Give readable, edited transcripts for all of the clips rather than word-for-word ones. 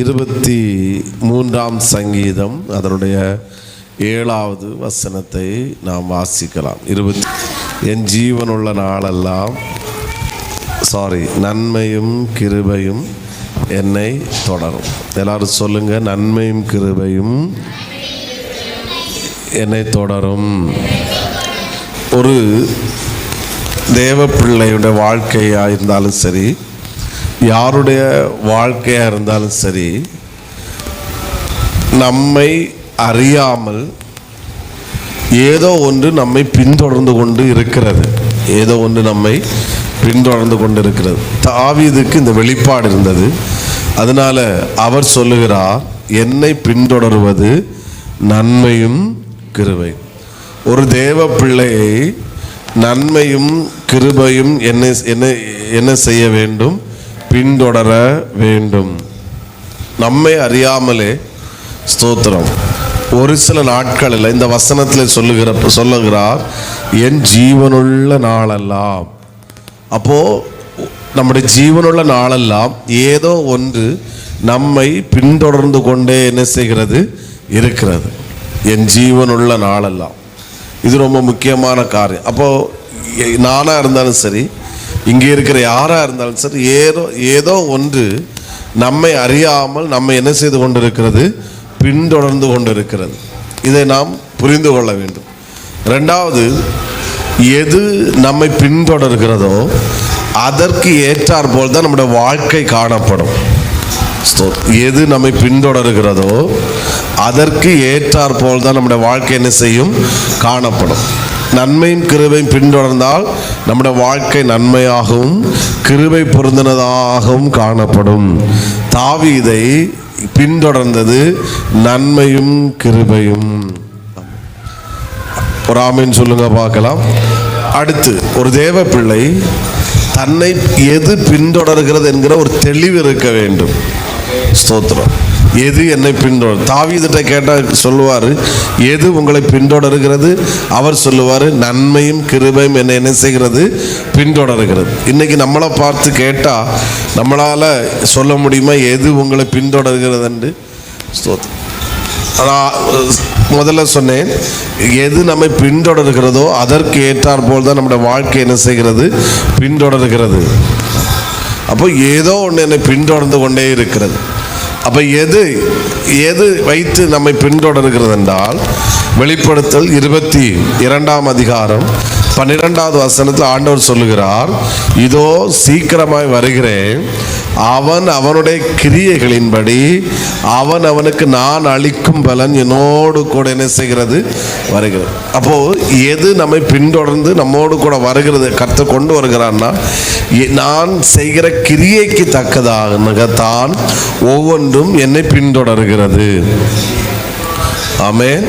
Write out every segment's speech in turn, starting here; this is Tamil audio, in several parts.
23ஆம் சங்கீதம் அதனுடைய 7வது வசனத்தை நாம் வாசிக்கலாம். என் ஜீவனுள்ள நாளெல்லாம் நன்மையும் கிருபையும் என்னை தொடரும். எல்லாரும் சொல்லுங்க, நன்மையும் கிருபையும் என்னை தொடரும். ஒரு தேவ பிள்ளையுடைய வாழ்க்கையாக இருந்தாலும் சரி, யாருடைய வாழ்க்கையாக இருந்தாலும் சரி, நம்மை அறியாமல் ஏதோ ஒன்று நம்மை பின்தொடர்ந்து கொண்டு இருக்கிறது. தாவீதுக்கு இந்த வெளிப்பாடு இருந்தது. அதனால அவர் சொல்லுகிறார், என்னை பின்தொடர்வது நன்மையும் கிருபை. ஒரு தேவ பிள்ளையை நன்மையும் கிருபையும் என்ன செய்ய வேண்டும்? பின்தொடர வேண்டும். நம்மை அறியாமலே ஸ்தோத்திரம். ஒரு சில நாட்களில் இந்த வசனத்தில் சொல்லுகிறார், என் ஜீவனுள்ள நாளெல்லாம். அப்போ நம்முடைய ஜீவனுள்ள நாளெல்லாம் ஏதோ ஒன்று நம்மை பின்தொடர்ந்து கொண்டே என்ன செய்கிறது? இருக்கிறது. என் ஜீவனுள்ள நாளெல்லாம். இது ரொம்ப முக்கியமான காரியம். அப்போ நானாக இருந்தாலும் சரி, இங்கே இருக்கிற யாராக இருந்தாலும் சரி, ஏதோ ஒன்று நம்மை அறியாமல் நம்மை என்ன செய்து கொண்டிருக்கிறது? பின்தொடர்ந்து கொண்டிருக்கிறது. இதை நாம் புரிந்து கொள்ள வேண்டும். ரெண்டாவது, எது நம்மை பின்தொடர்கிறதோ அதற்கு ஏற்றாற்போல் தான் நம்முடைய வாழ்க்கை காணப்படும். எது நம்மை பின்தொடர்கிறதோ அதற்கு ஏற்றாற்போல் தான் நம்முடைய வாழ்க்கை என்ன செய்யும்? காணப்படும். நன்மையும் கிருபையும் பின்தொடர்ந்தால் நம்முடைய வாழ்க்கை நன்மையாகவும் கிருபை பொருந்தினதாகவும் காணப்படும். தாவீதை பின்தொடர்ந்தது நன்மையும் கிருபையும். ஒரு ஆமீன் சொல்லுங்க பார்க்கலாம். அடுத்து, ஒரு தேவ பிள்ளை தன்னை எது பின்தொடர்கிறது என்கிற ஒரு தெளிவு இருக்க வேண்டும். ஸ்தோத்திரம். எது என்னை பின்தொடர்? தாவீதுட்ட கேட்டால் சொல்லுவார், எது உங்களை பின்தொடர்கிறது? அவர் சொல்லுவார், நன்மையும் கிருபையும் என்ன செய்கிறது? பின்தொடர்கிறது. இன்னைக்கு நம்மளை பார்த்து கேட்டால் நம்மளால் சொல்ல முடியுமா எது உங்களை பின்தொடர்கிறது என்று? ஸ்தோத்திரம். முதல்ல சொன்னேன், எது நம்மை பின்தொடர்கிறதோ அதற்கு ஏற்றாற்போல் தான் நம்முடைய வாழ்க்கை என்ன செய்கிறது? பின்தொடர்கிறது. அப்போ ஏதோ ஒன்று என்னை பின்தொடர்ந்து கொண்டே இருக்கிறது. அப்போ எது வைத்து நம்மை பின்தொடர்கிறது என்றால், வெளிப்படுத்தல் 22ஆம் அதிகாரம் 12வது வசனத்தில் ஆண்டவர் சொல்லுகிறார், இதோ சீக்கிரமாய் வருகிறேன், அவனுடைய கிரியைகளின்படி அவனுக்கு நான் அளிக்கும் பலன் என்னோடு கூட என்ன செய்கிறது? வருகிறது. அப்போ எது நம்மை பின்தொடர்ந்து நம்மோடு கூட வருகிறது, கர்த்தர் கொண்டு வருகிறான்னா, நான் செய்கிற கிரியைக்கு தக்கதாகத்தான் ஒவ்வொன்றும் என்னை பின்தொடர்கிறது. ஆமென்.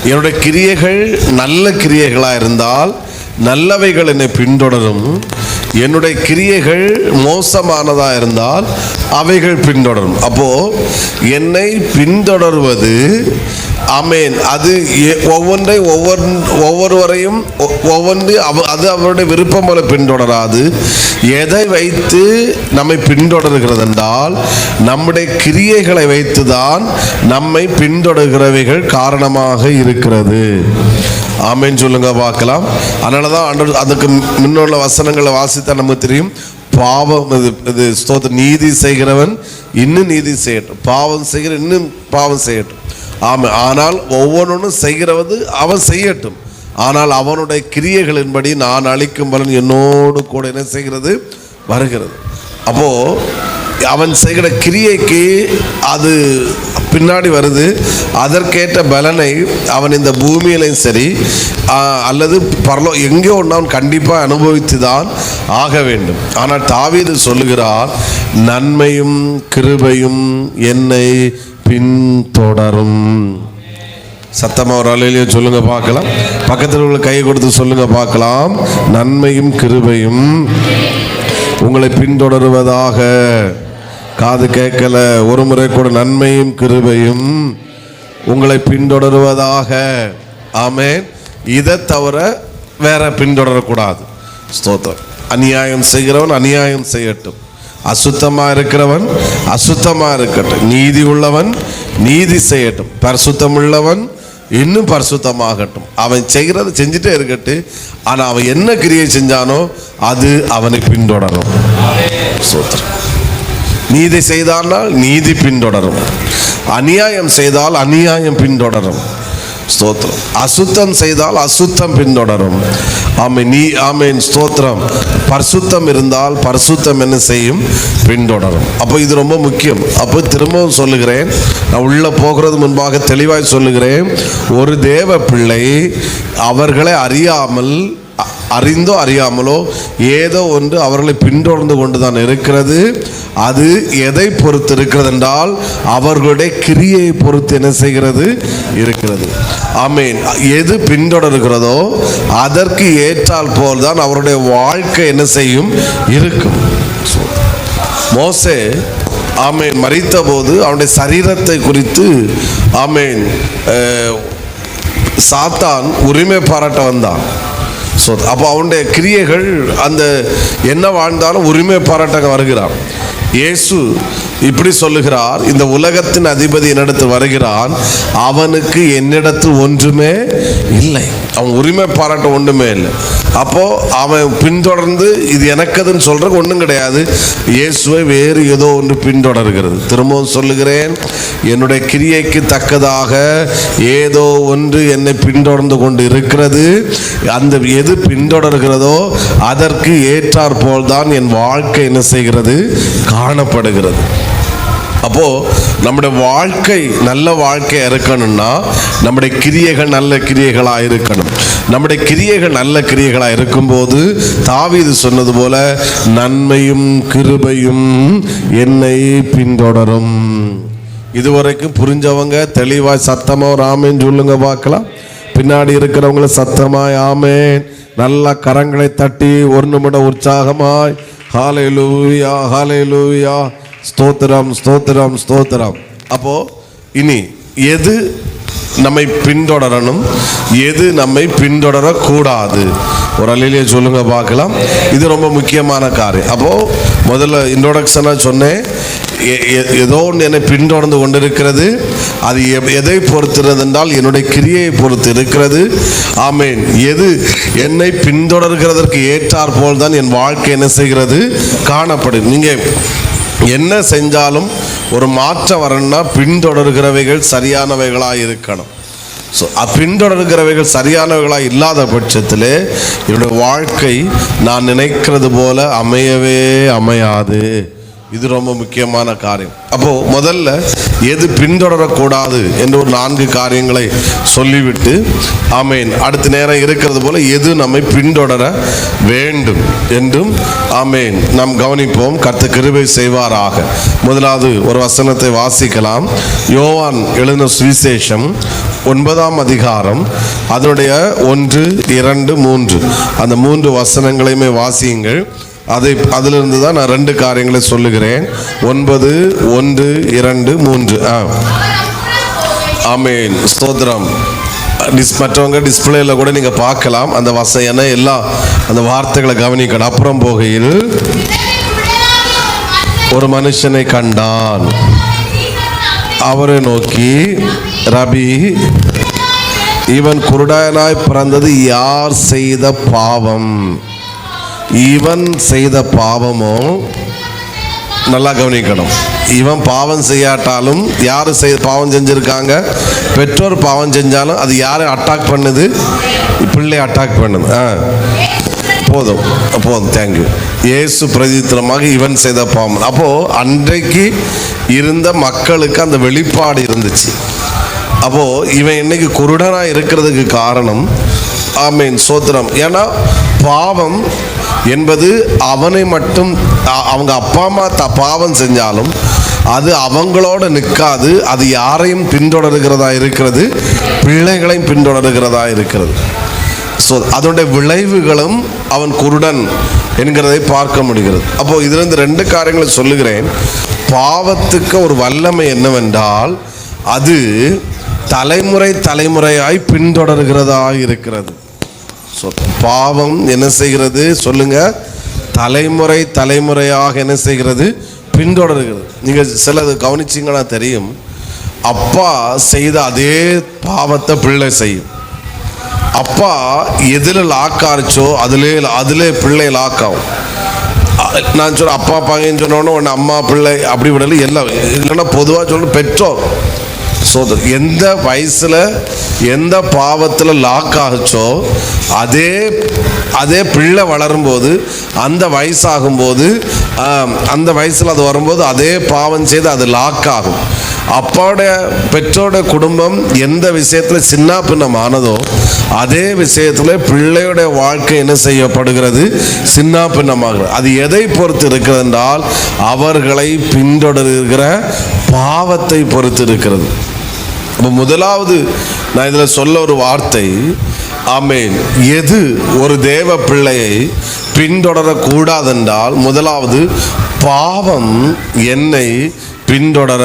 என்னுடைய கிரியைகள் நல்ல கிரியைகளாக இருந்தால் நல்லவைகள் என்னை பின்தொடரும். என்னுடைய கிரியைகள் மோசமானதாக இருந்தால் அவைகள் பின்தொடரும். அப்போ என்னை பின்தொடர்வது, ஆமென், அது ஒவ்வொருவரையும் அது அவருடைய விருப்பம் போல பின்தொடராது. எதை வைத்து நம்மை பின்தொடர்கிறது என்றால், நம்முடைய கிரியைகளை வைத்து தான் நம்மை பின்தொடர்கிறவைகள் காரணமாக இருக்கிறது. ஆமென் சொல்லுங்க பார்க்கலாம். அதனால தான் ஆண்டவர் அதுக்கு முன்னுள்ள வசனங்களை வாசித்தா நமக்கு தெரியும், பாவம் இது ஸ்தோத்திரம், நீதி செய்கிறவன் இன்னும் நீதி செய்யட்டும், பாவம் செய்கிற இன்னும் பாவம் செய்யட்டும். ஆமாம். ஆனால் ஒவ்வொன்றும் செய்கிறவது அவன் செய்யட்டும், ஆனால் அவனுடைய கிரியைகளின்படி நான் அளிக்கும் பலன் என்னோடு கூட என்ன செய்கிறது? வருகிறது. அப்போ அவன் செய்கிற கிரியைக்கு அது பின்னாடி வருது. அதற்கேற்ற பலனை அவன் இந்த பூமியிலையும் சரி அல்லது எங்கேயோ ஒன்று அவன் கண்டிப்பாக அனுபவித்து தான் ஆக வேண்டும். ஆனால் தாவீது சொல்லுகிறார், நன்மையும் கிருபையும் என்னை பின்தொடரும். சத்தமாக ஒரு அலையிலேயே சொல்லுங்க பார்க்கலாம். பக்கத்தில் உள்ள கை கொடுத்து சொல்லுங்க பார்க்கலாம், நன்மையும் கிருபையும் உங்களை பின்தொடருவதாக. காது கேட்கல, ஒரு முறை கூட, நன்மையும் கிருபையும் உங்களை பின்தொடருவதாக. ஆமென். இதை தவிர வேற பின்தொடரக்கூடாது. ஸ்தோத்திரம். அநியாயம் செய்கிறவன் அநியாயம் செய்யட்டும், அசுத்தமா இருக்கிறவன் அசுத்தமா இருக்கட்டும், நீதி உள்ளவன் நீதி செய்யட்டும், பரிசுத்தம் உள்ளவன் இன்னும் பரிசுத்தமாகட்டும். அவன் செய்கிறத செஞ்சுட்டே இருக்கட்டு, ஆனா அவன் என்ன கிரியை செஞ்சானோ அது அவனை பின்தொடரும். நீதி செய்தானால் நீதி பின்தொடரும், அநியாயம் செய்தால் அநியாயம் பின்தொடரும். ஸ்தோத்திரம். அசுத்தம் செய்தால் அசுத்தம் பின்தொடரும். ஆமென். ஸ்தோத்திரம். பரிசுத்தம் இருந்தால் பரிசுத்தம் என்ன செய்யும்? பின்தொடரும். அப்போ இது ரொம்ப முக்கியம். அப்போ திரும்பவும் சொல்லுகிறேன், நான் உள்ள போகிறது முன்பாக தெளிவாய் சொல்லுகிறேன், ஒரு தேவ பிள்ளை அவர்களை அறிந்தோ அறியாமலோ ஏதோ ஒன்று அவர்களை பின்தொடர்ந்து கொண்டுதான் இருக்கிறது. அது எதை பொறுத்து இருக்கிறது என்றால் அவர்களுடைய கிரியை பொறுத்து என்ன செய்கிறது? இருக்கிறது. ஆமென். எது பின்தொடர்கிறதோ அதற்கு ஏற்றால் போல்தான் அவருடைய வாழ்க்கை என்ன செய்யும்? இருக்கும். மோசே ஆமென் மரித்த போது அவனுடைய சரீரத்தை குறித்து ஆமென் சாத்தான் உரிமை பாராட்ட வந்தான். அப்போ அவனுடைய கிரியைகள் அந்த என்ன வாழ்ந்தாலும் உரிமை பாராட்ட வருகிறான். இயேசு இப்படி சொல்லுகிறார், இந்த உலகத்தின் அதிபதி என்னிடத்தில் வருகிறான், அவனுக்கு என்னிடத்தில் ஒன்றுமே இல்லை. அவன் உரிமை பாராட்ட ஒன்றுமே இல்லை. அப்போ அவன் பின்தொடர்ந்து இது எனக்குதுன்னு சொல்றதுக்கு ஒன்றும் கிடையாது. இயேசுவை வேறு ஏதோ ஒன்று பின்தொடர்கிறது. திரும்பவும் சொல்லுகிறேன், என்னுடைய கிரியைக்கு தக்கதாக ஏதோ ஒன்று என்னை பின்தொடர்ந்து கொண்டு இருக்கிறது. அந்த எது பின்தொடர்கிறதோ அதற்கு ஏற்றாற் போல்தான் என் வாழ்க்கை என்ன செய்கிறது? காணப்படுகிறது. அப்போ நம்முடைய வாழ்க்கை நல்ல வாழ்க்கையா இருக்கணும்னா நம்முடைய கிரியைகள் நல்ல கிரியைகளா இருக்கணும். நம்முடைய கிரியைகள் நல்ல கிரியைகளா இருக்கும்போது தாவீது சொன்னது போல நன்மையும் கிருபையும் என்னை பின்தொடரும். இதுவரைக்கும் புரிஞ்சவங்க தெளிவாய் சத்தமா ஒரு ஆமேன் சொல்லுங்க பார்க்கலாம். பின்னாடி இருக்கிறவங்கள சத்தமாய் ஆமேன் நல்ல கரங்களை தட்டி ஒரு நிமிடம் உற்சாகமாய் ஹல்லேலூயா ஹல்லேலூயா ஸ்தோத்திரம் ஸ்தோத்திரம் ஸ்தோத்திரம். அப்போ இனி எது நம்மை பின்தொடரணும், எது நம்மை பின்தொடரக்கூடாது? ஒரு அல்லேலூயா சொல்லுங்க பார்க்கலாம். இது ரொம்ப முக்கியமான காரியம். அப்போ முதல்ல இன்ட்ரோடக்ஷனாக சொன்னேன், ஏதோ ஒன்று என்னை பின்தொடர்ந்து கொண்டிருக்கிறது. அது எதை பொறுத்துறது என்றால் என்னுடைய கிரியை பொறுத்து இருக்கிறது. ஆமேன். எது என்னை பின்தொடர்கிறதற்கு ஏற்றாற் போல் தான் என் வாழ்க்கை என்ன செய்கிறது? காணப்படும். நீங்கள் என்ன செஞ்சாலும் ஒரு மாற்றம் வரணும்னா பின்தொடர்கிறவைகள் சரியானவைகளாக இருக்கணும். ஸோ பின்தொடர்கிறவைகள் சரியானவைகளாக இல்லாத பட்சத்தில் என்னுடைய வாழ்க்கை நான் நினைக்கிறது போல அமையவே அமையாது. இது ரொம்ப முக்கியமான காரியம். அப்போ முதல்ல எது பின்தொடரக்கூடாது என்று ஒரு 4 காரியங்களை சொல்லிவிட்டு ஆமேன் அடுத்த நேரம் இருக்கிறது போல எது நம்மை பின்தொடர வேண்டும் என்றும் ஆமேன் நாம் கவனிப்போம். கர்த்தர் கிருபை செய்வாராக. முதலாவது ஒரு வசனத்தை வாசிக்கலாம். யோவான் எழுதின சுவிசேஷம் 9ஆம் அதிகாரம் அதனுடைய 1, 2, 3 அந்த 3 வசனங்களையுமே வாசியுங்கள். அதிலிருந்து தான் நான் 2 காரியங்களை சொல்லுகிறேன். 9, 1, 2, 3. ஆமேன் ஸ்தோத்திரம். மற்றவங்க டிஸ்பிளேல கூட நீங்க பார்க்கலாம் அந்த வசன எல்லாம் அந்த வார்த்தைகளை கவனிக்கணும். அப்புறம் போகையில் ஒரு மனுஷனை கண்டான். அவரை நோக்கி, ரபி, இவன் குருடனாய் பிறந்தது யார் செய்த பாவம்? இவன் செய்த பாவமோ? நல்லா கவனிக்கணும். இவன் பாவம் செய்யாட்டாலும் யாரு பாவம் செஞ்சிருக்காங்க? பெற்றோர் பாவம் செஞ்சாலும் அது யாரை அட்டாக் பண்ணுது? பிள்ளை அட்டாக் பண்ணுது. போதும் போதும், தேங்க்யூ. இயேசு பிரதித்திரமாக இவன் செய்த பாவம். அப்போ அன்றைக்கு இருந்த மக்களுக்கு அந்த வெளிப்பாடு இருந்துச்சு. அப்போ இவன் இன்னைக்கு குருடனா இருக்கிறதுக்கு காரணம் ஆமேன் சோத்திரம். ஏன்னா பாவம் என்பது அவனை மட்டும், அவங்க அப்பா அம்மா பாவம் செஞ்சாலும் அது அவங்களோட நிற்காது. அது யாரையும் பின்தொடர்கிறதா இருக்கிறது? பிள்ளைகளையும் பின்தொடர்கிறதா இருக்கிறது. ஸோ அதனுடைய விளைவுகளும் அவன் குருடன் என்கிறதை பார்க்க முடிகிறது. அப்போ இதிலிருந்து 2 காரியங்களை சொல்லுகிறேன். பாவத்துக்கு ஒரு வல்லமை என்னவென்றால் அது தலைமுறை தலைமுறையாய் பின்தொடர்கிறதா இருக்கிறது. பாவம் என்ன செய்கிறது சொல்லுங்க? தலைமுறை தலைமுறையாக என்ன செய்கிறது, பின்தொடர்கிறது. நீங்கள் சிலது கவனிச்சிங்கன்னா தெரியும், அப்பா செய்த அதே பாவத்தை பிள்ளை செய்யும். அப்பா எதில் லாக்காரிச்சோ அதிலே பிள்ளை லாக்காகும். நான் சொல்ல அப்பா பையன் சொன்னோன்னு ஒன்று அம்மா பிள்ளை அப்படி விடல, எல்லாம் இல்லைன்னா பொதுவாக சொல்லணும் பெற்றோர் சோதர் எந்த வயசில் எந்த பாவத்தில் லாக் ஆகுச்சோ அதே பிள்ளை வளரும்போது அந்த வயசாகும்போது அந்த வயசில் அது வரும்போது அதே பாவம் செய்து அது லாக் ஆகும். அப்பாவுடைய பெற்றோட குடும்பம் எந்த விஷயத்தில் சின்ன பின்னமானதோ அதே விஷயத்தில் பிள்ளையுடைய வாழ்க்கை என்ன செய்யப்படுகிறது, சின்ன பின்னமாகிறது. அது எதை பொறுத்து இருக்கிறது என்றால் அவர்களை பின்தொடர்கிற பாவத்தை பொறுத்து இருக்கிறது. அப்போ முதலாவது நான் இதில் சொல்ல ஒரு வார்த்தை, ஆமென், எது ஒரு தேவ பிள்ளையை பின்தொடரக்கூடாதென்றால் முதலாவது பாவம் என்னை பின்தொடர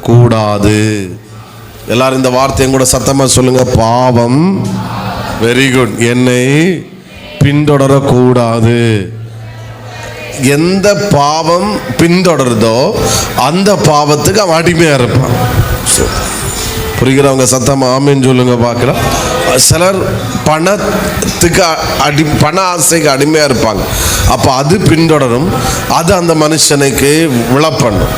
கூடாது. எல்லாரும் இந்த வார்த்தையும் கூட சத்தமா சொல்லுங்க, பாவம், வெரி குட், என்னை பின்தொடரக்கூடாது. எந்த பாவம் பின்தொடருதோ அந்த பாவத்துக்கு அவன் அடிமையா இருப்பான். புரிகிறவங்க சத்தமா ஆமேன்னு சொல்லுங்க பார்க்கலாம். சிலர் பணத்துக்கு பண ஆசைக்கு அடிமையா இருப்பாங்க. அப்போ அது பின்தொடரும், அது அந்த மனுஷனுக்கு விழப்பண்ணும்.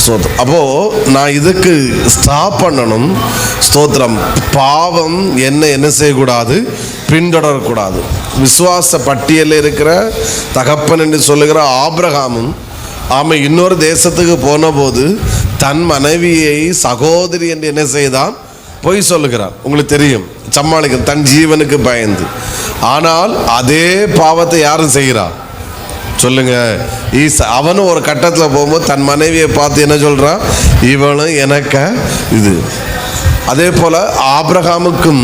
ஸ்தோத்திரம். அப்போது நான் இதுக்கு ஸ்டாப் பண்ணணும். ஸ்தோத்திரம். பாவம் என்ன செய்யக்கூடாது, பின்தொடரக்கூடாது. விசுவாச பட்டியலில் இருக்கிற தகப்பன் என்று சொல்லுகிற ஆபிரகாமும் ஆமை இன்னொரு தேசத்துக்கு போன போது தன் மனைவியை சகோதரி என்று என்ன செய்தான், பொய் சொல்லுகிறான். உங்களுக்கு தெரியும், சம்மாளிக்க தன் ஜீவனுக்கு பயந்து. ஆனால் அதே பாவத்தை யாரும் செய்கிறான் சொல்லுங்க, அவனும் ஒரு கட்டத்தில் போகும்போது தன் மனைவியை பார்த்து என்ன சொல்றான், இவனும் எனக்கு இது. அதே போல ஆபிரகாமுக்கும்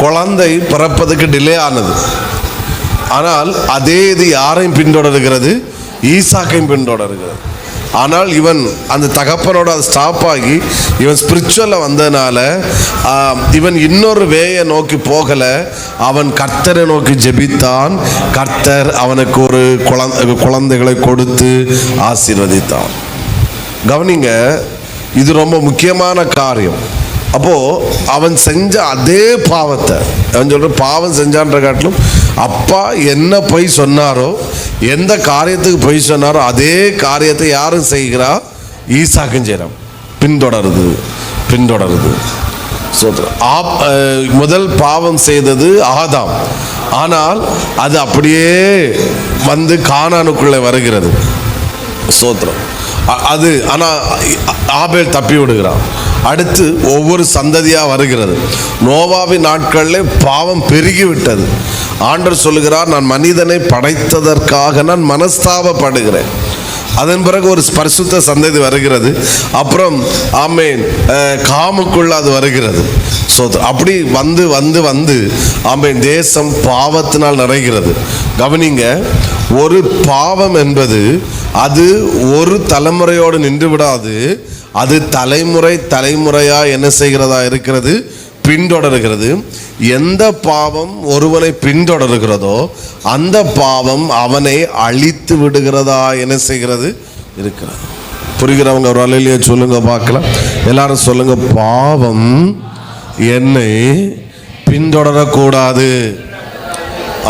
குழந்தை பிறப்பதுக்கு டிலே ஆனது. ஆனால் அதே இது யாரையும் பின்தொடர்கிறது, ஈசாக்கையும் பின்தொடர்கிறது. ஆனால் இவன் அந்த தகப்பனோட ஸ்டாப் ஆகி இவன் ஸ்பிரிச்சுவலில் வந்ததுனால இவன் இன்னொரு வேயை நோக்கி போகலை, அவன் கர்த்தரை நோக்கி ஜெபித்தான். கர்த்தர் அவனுக்கு ஒரு குழந்தைகளை கொடுத்து ஆசீர்வதித்தான். கவனிங்க, இது ரொம்ப முக்கியமான காரியம். அப்போது அவன் செஞ்ச அதே பாவத்தை அவன் சொல்கிற பாவம் செஞ்சான்ற காட்டிலும் அப்பா என்ன பொய் சொன்னாரோ, எந்த காரியத்துக்கு பொய் சொன்னாரோ அதே காரியத்தை யாரும் செய்கிறா, ஈசாக்கும் செய்கிறான். பின்தொடருது. முதல் பாவம் செய்தது ஆதாம். ஆனால் அது அப்படியே வந்து கானானுக்குள்ளே வருகிறது. ஸ்தோத்திரம். அது ஆனால் ஆபேல் தப்பி விடுகிறான். அடுத்து ஒவ்வொரு சந்ததியாக வருகிறது. நோவாவின் நாட்களில் பாவம் பெருகிவிட்டது. ஆண்டவர் சொல்லுகிறார், நான் மனிதனை படைத்ததற்காக நான் மனஸ்தாபப்படுகிறேன். அதன் பிறகு ஒரு பரிசுத்த சந்ததி வருகிறது. அப்புறம் ஆமேன் காமுக்குள்ள அது வருகிறது. ஸோ அப்படி வந்து வந்து வந்து ஆமேன் தேசம் பாவத்தினால் நிறைகிறது. கவனிங்க, ஒரு பாவம் என்பது அது ஒரு தலைமுறையோடு நின்று விடாது. அது தலைமுறையாக என்ன செய்கிறதா இருக்கிறது, பின்தொடர்கிறது. எந்த பாவம் ஒருவனை பின்தொடர்கிறதோ அந்த பாவம் அவனை அழித்து விடுகிறதா என்ன செய்கிறது இருக்கிறது. புரிகிறவங்க ஒரு அலையிலேயே சொல்லுங்க பார்க்கலாம். எல்லாரும் சொல்லுங்க, பாவம் என்னை பின்தொடரக்கூடாது.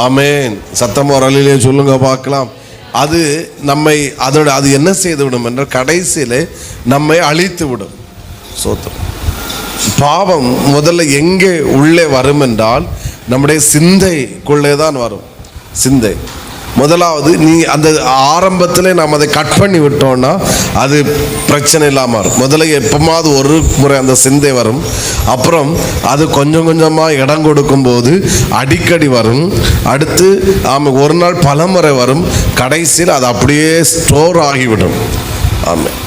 ஆமேன். சத்தம் ஒரு அலையிலேயே சொல்லுங்க பார்க்கலாம். அது நம்மை அது என்ன செய்து விடும் என்றால் கடைசியில் நம்மை அழித்து விடும். சோத்திரம். பாவம் முதல்ல எங்கே உள்ளே வரும் என்றால் நம்முடைய சிந்தைக்குள்ளே தான் வரும். சிந்தை முதலாவது. நீ அந்த ஆரம்பத்தில் நாம் அதை கட் பண்ணி விட்டோம்னா அது பிரச்சனை இல்லாமல் வரும். முதல்ல எப்போமாவது ஒரு முறை அந்த சிந்தை வரும். அப்புறம் அது கொஞ்சம் கொஞ்சமாக இடம் கொடுக்கும்போது அடிக்கடி வரும். அடுத்து ஒரு நாள் பல முறை வரும். கடைசியில் அது அப்படியே ஸ்டோர் ஆகிவிடும். ஆமாம்.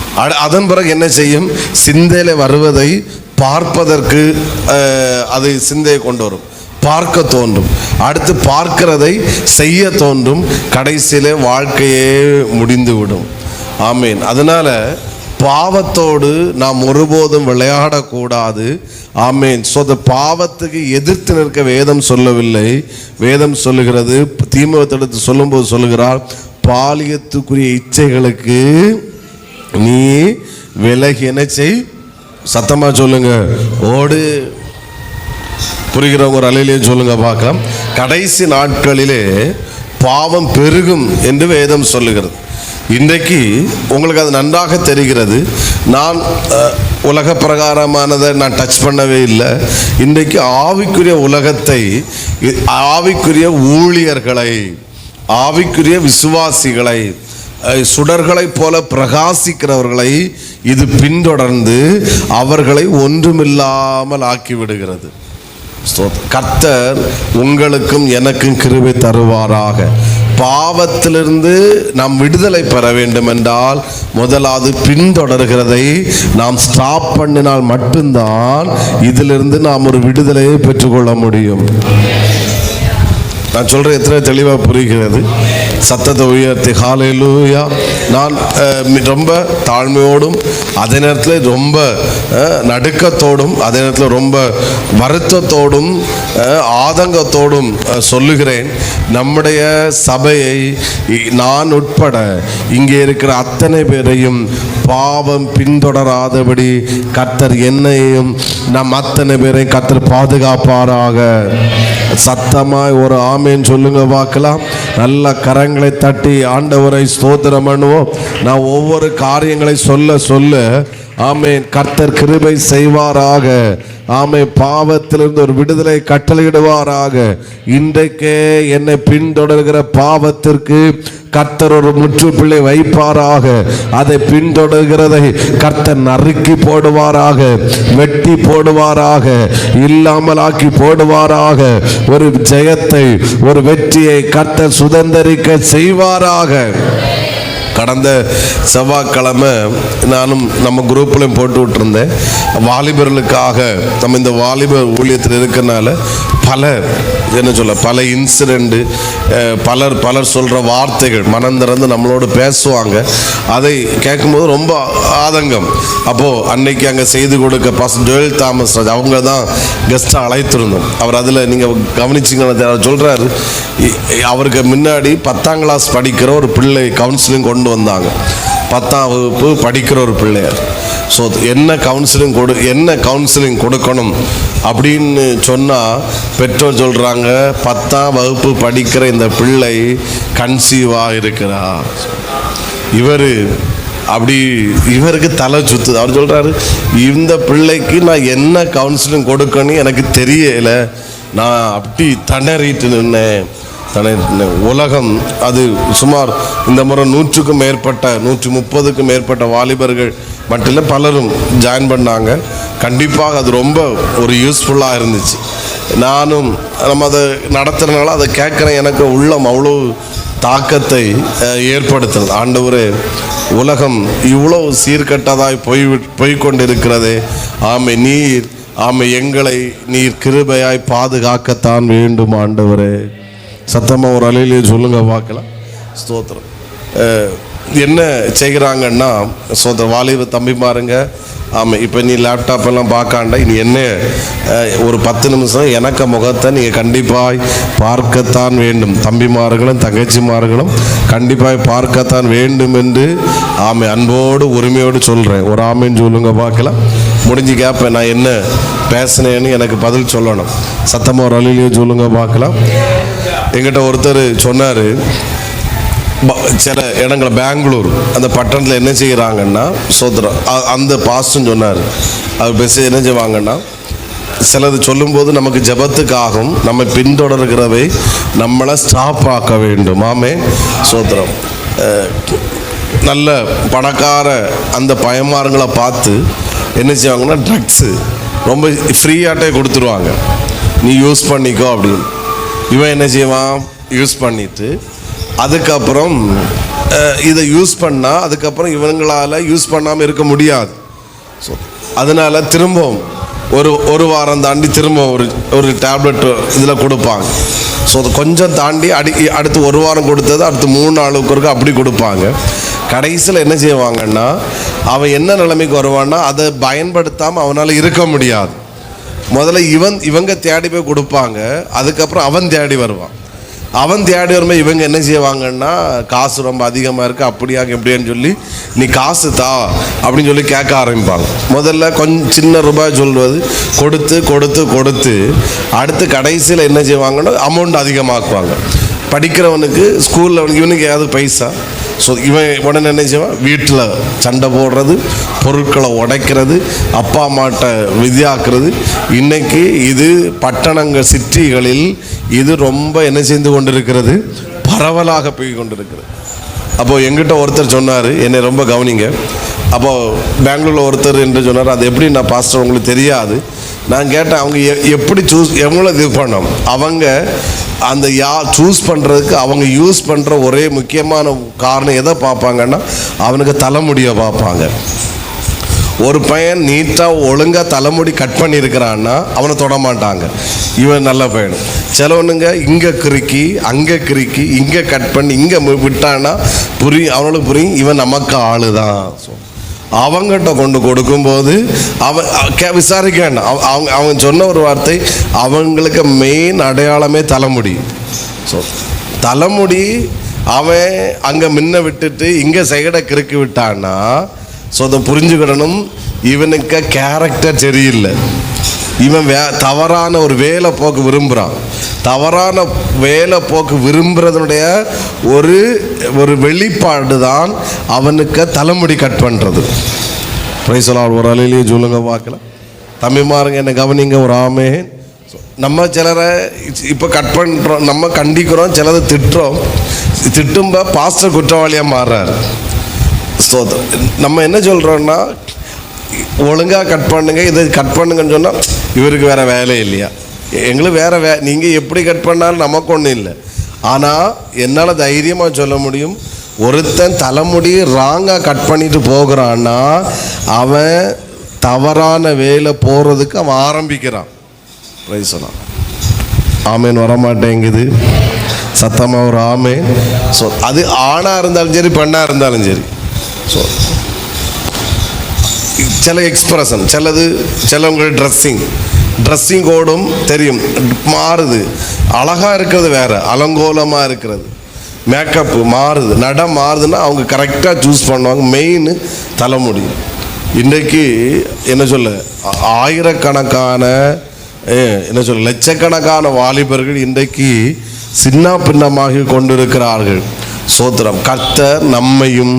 அதன் பிறகு என்ன செய்யும், சிந்தையில் வருவதை பார்ப்பதற்கு அது சிந்தையை கொண்டு வரும். பார்க்க தோன்றும். அடுத்து பார்க்கிறதை செய்ய தோன்றும். கடைசியிலே வாழ்க்கையே முடிந்து விடும். ஆமீன். அதனால பாவத்தோடு நாம் ஒருபோதும் விளையாடக்கூடாது. ஆமேன். ஸோ அந்த பாவத்துக்கு எதிர்த்து நிற்க வேதம் சொல்லவில்லை. வேதம் சொல்லுகிறது, தீமோத்தேயுக்கு சொல்லும்போது சொல்லுகிறார், பாலியத்துக்குரிய இச்சைகளுக்கு நீ விலகி என்ன செய், சத்தமா சொல்லுங்க, ஓடு. புரிகிறவங்க ஒரு அலையிலே சொல்லுங்க பார்க்கலாம். கடைசி நாட்களிலே பாவம் பெருகும் என்று வேதம் சொல்லுகிறது. இன்றைக்கு உங்களுக்கு அது நன்றாக தெரிகிறது. நான் உலக பிரகாரமானதை நான் டச் பண்ணவே இல்லை. இன்றைக்கு ஆவிக்குரிய உலகத்தை, ஆவிக்குரிய ஊழியர்களை, ஆவிக்குரிய விசுவாசிகளை, சுடர்களைப் போல பிரகாசிக்கிறவர்களை இது பின்தொடர்ந்து அவர்களை ஒன்றுமில்லாமல் ஆக்கிவிடுகிறது. கர்த்தர் உங்களுக்கும் எனக்கும் கிருபை தருவாராக. பாவத்திலிருந்து நாம் விடுதலை பெற வேண்டும் என்றால் முதலாவது பின்தொடர்கிறதை நாம் ஸ்டாப் பண்ணினால் மட்டும்தான் இதிலிருந்து நாம் ஒரு விடுதலையை பெற்றுக்கொள்ள முடியும். நான் சொல்கிறேன், எத்தனை தெளிவாக புரிகிறது? சத்தத்தை உயர்த்தி ஹல்லேலூயா. நான் ரொம்ப தாழ்மையோடும் அதே நேரத்தில் ரொம்ப நடுக்கத்தோடும் அதே நேரத்தில் ரொம்ப வருத்தத்தோடும் ஆதங்கத்தோடும் சொல்லுகிறேன், நம்முடைய சபையை நான் உட்பட இங்கே இருக்கிற அத்தனை பேரையும் பாவம் பின்தொடராதபடி கர்த்தர் என்னையும் நம் அத்தனை பேரையும் கர்த்தர் பாதுகாப்பாராக. சத்தமாய் ஒரு ஆமேன் சொல்லுங்க பார்க்கலாம். நல்ல கரங்களை தட்டி ஆண்டவரை ஸ்தோத்திரம் பண்ணுவோம். நான் ஒவ்வொரு காரியங்களை சொல்ல சொல்ல ஆமேன் கர்த்தர் கிருபை செய்வாராக. ஆமே, பாவத்திலிருந்து ஒரு விடுதலை கட்டளையிடுவாராக. இன்றைக்கே என்னை பின்தொடர்கிற பாவத்திற்கு கர்த்தர் ஒரு முற்றுப்புள்ளி வைப்பாராக. அதை பின்தொடர்கிறதை கர்த்தர் நறுக்கி போடுவாராக, வெட்டி போடுவாராக, இல்லாமல் ஆக்கி போடுவாராக. ஒரு ஜெயத்தை, ஒரு வெற்றியை கர்த்தர் சுதந்திரிக்க செய்வாராக. கடந்த செவ்வாய்க்கிழமை நானும் நம்ம குரூப்லையும் போட்டு விட்டுருந்தேன், வாலிபர்களுக்காக. நம்ம இந்த வாலிபர் ஊழியத்தில் இருக்கிறனால பல இன்சிடெண்ட்டு, பலர் சொல்கிற வார்த்தைகள் மனம் திறந்து நம்மளோடு பேசுவாங்க. அதை கேட்கும்போது ரொம்ப ஆதங்கம். அப்போது அன்னைக்கு அங்கே செய்து கொடுக்க பாஸ்டர் ஜோயல் தாமஸ் ராஜ் அவங்க தான் கெஸ்ட்டாக அழைத்திருந்தோம். அவர் அதில் நீங்கள் கவனிச்சிங்கன்னு அவர் சொல்கிறாரு, அவருக்கு முன்னாடி 10ஆம் கிளாஸ் படிக்கிற ஒரு பிள்ளை கவுன்சிலிங் கொண்டு வந்தாங்க. 10ஆம் வகுப்பு படிக்கிற ஒரு பிள்ளையார். ஸோ என்ன கவுன்சிலிங் கொடுக்கணும் அப்படின்னு சொன்னால் பெற்றோர் சொல்கிறாங்க, 10ஆம் வகுப்பு படிக்கிற இந்த பிள்ளை கன்சீவாக இருக்கிறார். இவருக்கு தலை சுத்துது. அவர் சொல்கிறாரு, இந்த பிள்ளைக்கு நான் என்ன கவுன்சிலிங் கொடுக்கணும் எனக்கு தெரியலை, நான் அப்படி திணறிட்டு நின்னேன். உலகம் அது சுமார் இந்த முறை 100க்கும் மேற்பட்ட 130க்கும் மேற்பட்ட வாலிபர்கள் மட்டும் இல்லை, பலரும் ஜாயின் பண்ணாங்க. கண்டிப்பாக அது ரொம்ப ஒரு யூஸ்ஃபுல்லாக இருந்துச்சு. நானும் நம்ம அதை நடத்துறதுனால அதை கேட்குறேன், எனக்கு உள்ளம் அவ்வளோ தாக்கத்தை ஏற்படுத்துறது. ஆண்டவரே, உலகம் இவ்வளோ சீர்கட்டதாய் போய்கொண்டிருக்கிறதே. ஆமை எங்களை நீர் கிருபையாய் பாதுகாக்கத்தான் வேண்டும் ஆண்டவரே. சத்தமாக ஒரு அலையிலே சொல்லுங்க பார்க்கலாம். ஸ்தோத்திரம். என்ன செய்கிறாங்கன்னா, ஸ்தோத்திரம், வாலிப தம்பி பாருங்க. ஆமாம், இப்போ நீ லேப்டாப் எல்லாம் பார்க்காண்டா, இனி என்ன ஒரு 10 நிமிஷம் எனக்கு முகத்தை நீங்கள் கண்டிப்பாக பார்க்கத்தான் வேண்டும். தம்பிமார்களும் தங்கச்சிமார்களும் கண்டிப்பாக பார்க்கத்தான் வேண்டும் என்று அன்போடு உரிமையோடு சொல்கிறேன். ஒரு ஆமைன்னு சொல்லுங்க பார்க்கலாம். முடிஞ்சு கேட்பேன், நான் என்ன பேசினேன்னு எனக்கு பதில் சொல்லணும். சத்தமாக ஒரு அலையிலேயே சொல்லுங்க பார்க்கலாம். எங்கிட்ட ஒருத்தர் சொன்னார், சில இடங்கள் பெங்களூர் அந்த பட்டணத்தில் என்ன செய்கிறாங்கன்னா, சோதரம் அந்த பாஸ்ட்னு சொன்னார், அவர் பேச என்ன செய்வாங்கன்னா, சிலது சொல்லும்போது நமக்கு ஜபத்துக்காகவும் நம்ம பின்தொடர்கிறவை நம்மளை ஸ்டாப் ஆக்க வேண்டும். சோதரம் நல்ல பணக்கார அந்த பயமாரங்களை பார்த்து என்ன செய்வாங்கன்னா, ட்ரக்ஸு ரொம்ப ஃப்ரீயாட்டே கொடுத்துருவாங்க, நீ யூஸ் பண்ணிக்கோ அப்படின்னு. இவன் என்ன செய்வான், யூஸ் பண்ணிவிட்டு அதுக்கப்புறம் இதை யூஸ் பண்ணால் அதுக்கப்புறம் இவங்களால் யூஸ் பண்ணாமல் இருக்க முடியாது. ஸோ அதனால் திரும்பவும் ஒரு வாரம் தாண்டி திரும்ப ஒரு டேப்லெட் இதில் கொடுப்பாங்க. ஸோ அது கொஞ்சம் தாண்டி அடுத்து ஒரு வாரம் கொடுத்தது அடுத்து 3 நாளுக்கு ஒருக்க அப்படி கொடுப்பாங்க. கடைசியில் என்ன செய்வாங்கன்னா, அவன் என்ன நிலைமைக்கு வருவான்னா அதை பயன்படுத்தாமல் அவனால் இருக்க முடியாது. முதல்ல இவங்க தேடி போய் கொடுப்பாங்க, அதுக்கப்புறம் அவன் தேடி வருவான். அவன் தேடி வரும்போது இவங்க என்ன செய்வாங்கன்னா, காசு ரொம்ப அதிகமாக இருக்குது அப்படியாங்க எப்படின்னு சொல்லி நீ காசு தா அப்படின்னு சொல்லி கேட்க ஆரம்பிப்பாங்க. முதல்ல கொஞ்சம் சின்ன ரூபாய் சொல்வது கொடுத்து கொடுத்து கொடுத்து அடுத்து கடைசியில் என்ன செய்வாங்கன்னா அமௌண்ட் அதிகமாக்குவாங்க. படிக்கிறவனுக்கு ஸ்கூலில் இவனுக்கு ஏதாவது பைசா. ஸோ இவன் உடனே என்ன செய்வான், வீட்டில் சண்டை போடுறது, பொருட்களை உடைக்கிறது, அப்பா அம்மாட்ட விதியாக்குறது. இன்றைக்கி இது பட்டணங்கள் சிட்டிகளில் இது ரொம்ப என்ன செய்து கொண்டிருக்கிறது, பரவலாக போய் கொண்டிருக்கிறது. அப்போது எங்கிட்ட ஒருத்தர் சொன்னார், என்னை ரொம்ப கவனிங்க. அப்போது பெங்களூரில் ஒருத்தர் என்று சொன்னார், அது எப்படி நான் பாஸ்டர் உங்களுக்கு தெரியாது. நான் கேட்டேன், அவங்க எப்படி எவ்வளோ இது பண்ணோம். அவங்க அந்த சூஸ் பண்ணுறதுக்கு அவங்க யூஸ் பண்ணுற ஒரே முக்கியமான காரணம் எதை பார்ப்பாங்கன்னா, அவனுக்கு தலைமுடியை பார்ப்பாங்க. ஒரு பையன் நீட்டாக ஒழுங்காக தலைமுடி கட் பண்ணியிருக்கிறான்னா அவனை தொட மாட்டாங்க, இவன் நல்ல பையன். சிலவனுங்க இங்கே கிறுக்கி அங்கே கிறுக்கி இங்கே கட் பண்ணி இங்கே விட்டான்னா அவனுக்கு புரியும் இவன் நமக்கு ஆளு தான். ஸோ அவங்ககிட்ட கொண்டு கொடுக்கும்போது அவன் விசாரிக்க வேண்டாம். அவங்க சொன்ன ஒரு வார்த்தை, அவங்களுக்கு மெயின் அடையாளமே தலைமுடி. ஸோ தலைமுடி அவன் அங்கே முன்ன விட்டுட்டு இங்கே சைடை கிறுக்கி விட்டான்னா, ஸோ அதை புரிஞ்சுக்கிடணும், இவனுக்கு கேரக்டர் சரியில்லை. இவன் தவறான ஒரு வேலை போக்கு விரும்புகிறான். தவறான வேலை போக்கு விரும்புறதுடைய ஒரு வெளிப்பாடு தான் அவனுக்கு தலைமுடி கட் பண்ணுறது. பிரைசலால் ஒரு அலையிலேயே சொல்லுங்க பார்க்கலாம். தம்பிமாருங்க என்ன கவனிங்க, ஒரு ஆமே. நம்ம சிலரை இப்போ கட் பண்ணுறோம், நம்ம கண்டிக்கிறோம், சிலரை திட்டுறோம். திட்டும்ப பாஸ்டர் குற்றவாளியாக மாறுறாரு. ஸோ நம்ம என்ன சொல்கிறோன்னா, ஒழுங்காக கட் பண்ணுங்க, இதை கட் பண்ணுங்கன்னு சொன்னால் இவருக்கு வேறு வேலை இல்லையா, எங்களுக்கு வேறு நீங்கள் எப்படி கட் பண்ணாலும் நமக்கு ஒன்றும் இல்லை. ஆனால் என்னால் தைரியமாக சொல்ல முடியும், ஒருத்தன் தலைமுடி ராங்காக கட் பண்ணிட்டு போகிறான்னா அவன் தவறான வேலை போகிறதுக்கு அவன் ஆரம்பிக்கிறான். ரைசலாம் ஆமேன் வரமாட்டேங்குது, சத்தமாக ஒரு ஆமேன். ஸோ அது ஆணாக இருந்தாலும் சரி பெண்ணாக இருந்தாலும் சரி. ஸோ சில எக்ஸ்பிரஷன், சிலவங்க ட்ரெஸ்ஸிங் கோடும் தெரியும், மாறுது. அழகாக இருக்கிறது வேறு, அலங்கோலமாக இருக்கிறது, மேக்கப்பு மாறுது, நடம் மாறுதுன்னா அவங்க கரெக்டாக சூஸ் பண்ணுவாங்க. மெயின் தலைமுடி. இன்றைக்கு என்ன சொல்ல, ஆயிரக்கணக்கான லட்சக்கணக்கான வாலிபர்கள் இன்றைக்கு சின்ன பின்னமாகி கொண்டிருக்கிறார்கள். சோத்திரம். கர்த்தர் நம்மையும்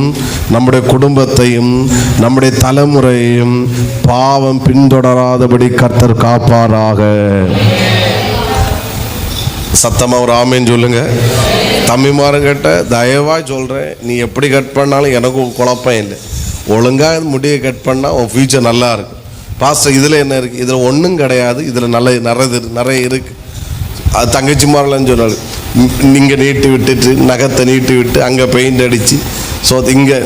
நம்முடைய குடும்பத்தையும் நம்முடைய தலைமுறையையும் பாவம் பின்தொடராதபடி கர்த்தர் காப்பாராக. சத்தமாக ஒரு ஆமேன்னு சொல்லுங்க. தம்பிமாருங்கிட்ட தயவாக சொல்கிறேன், நீ எப்படி கட் பண்ணாலும் எனக்கும் குழப்பம் இல்லை. ஒழுங்காக முடியை கட் பண்ணால் உன் ஃபியூச்சர் நல்லா இருக்கும். பாஸ்டர் இதில் என்ன இருக்குது, இதில் ஒன்றும் கிடையாது, இதில் நிறைய இருக்குது. அது தங்கச்சிமாரெலாம் சொன்னாலும் நீங்கள் நீட்டி விட்டுட்டு நகத்தை நீட்டி விட்டு அங்கே பெயிண்ட் அடித்து. ஸோ இங்கே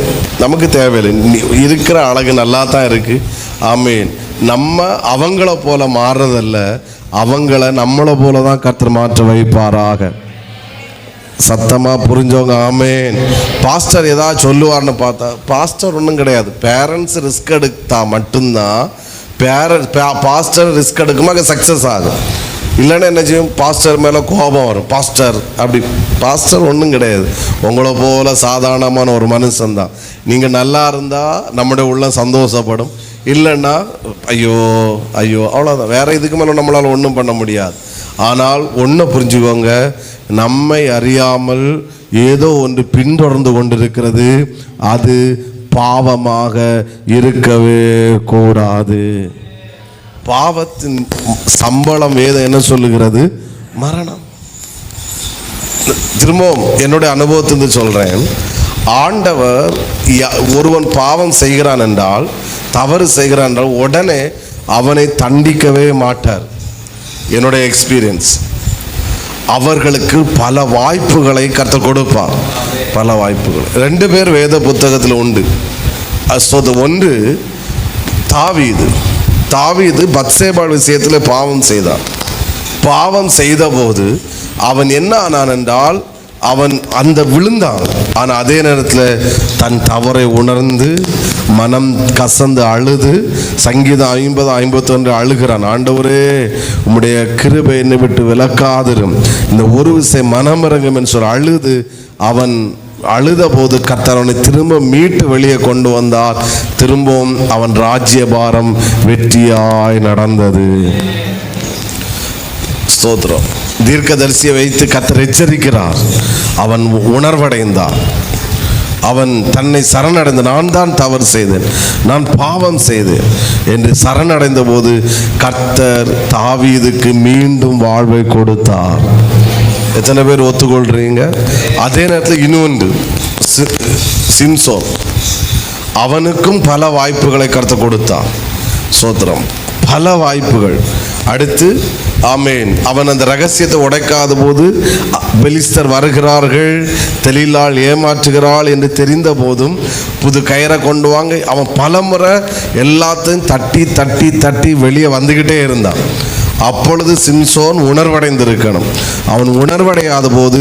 நமக்கு தேவையில்லை, இருக்கிற அழகு நல்லா தான் இருக்குது. ஆமேன். நம்ம அவங்கள போல மாறுறதில்ல, அவங்கள நம்மளை போல தான் கர்த்தர் மாற்ற வைப்பாராக. சத்தமாக புரிஞ்சவங்க ஆமேன். பாஸ்டர் ஏதாவது சொல்லுவார்னு பார்த்தா பாஸ்டர் ஒன்றும் கிடையாது. பேரண்ட்ஸ் ரிஸ்க் எடுத்தா மட்டும்தான் பாஸ்டர் ரிஸ்க் எடுக்குமா சக்ஸஸ் ஆகும். இல்லைன்னா என்ன செய்யும், பாஸ்டர் மேலே கோபம் வரும். பாஸ்டர் ஒன்றும் கிடையாது, உங்களை போல சாதாரணமான ஒரு மனுஷன்தான். நீங்கள் நல்லா இருந்தால் நம்முடைய உள்ளம் சந்தோஷப்படும், இல்லைன்னா ஐயோ அவ்வளோதான். வேறு இதுக்கு மேலே நம்மளால் ஒன்றும் பண்ண முடியாது. ஆனால் ஒன்றை புரிஞ்சுக்கோங்க, நம்மை அறியாமல் ஏதோ ஒன்று பின்தொடர்ந்து கொண்டிருக்கிறது. அது பாவமாக இருக்கவே கூடாது. பாவத்தின் சம்பளம் வேதம் என்ன சொல்லுகிறது, மரணம். திரும்பவும் என்னுடைய அனுபவத்திலிருந்து சொல்கிறேன். ஆண்டவர் ஒருவன் பாவம் செய்கிறான் என்றால், தவறு செய்கிறான் என்றால் உடனே அவனை தண்டிக்கவே மாட்டார். என்னுடைய எக்ஸ்பீரியன்ஸ். அவர்களுக்கு பல வாய்ப்புகளை கர்த்தர் கொடுப்பார். பல வாய்ப்புகள் 2 பேர் வேத புத்தகத்தில் உண்டு. ஒன்று தாவீது. தாவீது பத்சேபாள் விஷயத்தில் பாவம் செய்தான். பாவம் செய்த போது அவன் என்ன ஆனான் என்றால், அவன் அந்த விழுந்தான். ஆனால் அதே நேரத்தில் தன் தவறை உணர்ந்து மனம் கசந்து அழுது சங்கீதம் 50-51 அழுகிறான். ஆண்டவரே, உம்முடைய கிருபை என்னை விட்டு விலக்காதிரும், இந்த ஒரு விஷயம் மனம் இறங்கும் என்று சொல்லி அழுது அவன் அழுத போது கர்த்தர் அவனை திரும்ப மீட்டு வெளியே கொண்டு வந்தார். திரும்பவும் அவன் ராஜ்யபாரம் வெற்றியாய் நடந்தது. ஸ்தோத்திரம். தீர்க்கதரிசியை வைத்து கர்த்தர் எச்சரிக்கிறார். அவன் உணர்வடைந்தான். அவன் தன்னை சரணடைந்த, நான் தான் தவறு செய்தேன், நான் பாவம் செய்தேன் என்று சரணடைந்த போது கர்த்தர் தாவீதுக்கு மீண்டும் வாழ்வை கொடுத்தார். எத்தனை பேர் ஒத்துக்கொள்றீங்க? அதே நேரத்தில் இன்னொன்று சிம்சோன், அவனுக்கும் பல வாய்ப்புகளை கர்த்தர் கொடுத்தான். ஸ்தோத்திரம். பல வாய்ப்புகள். அடுத்து ஆமேன், அவன் அந்த ரகசியத்தை உடைக்காத போது பெலிஸ்தர் வருகிறார்கள், தெலீலாள் ஏமாற்றுகிறாள் என்று தெரிந்த போதும் புது கயிறை கொண்டு வாங்க அவன் பலமுறை எல்லாத்தையும் தட்டி தட்டி தட்டி வெளியே வந்துக்கிட்டே இருந்தான். அப்பொழுது சிம்சோன் உணர்வடைந்திருக்கணும். அவன் உணர்வடையாத போது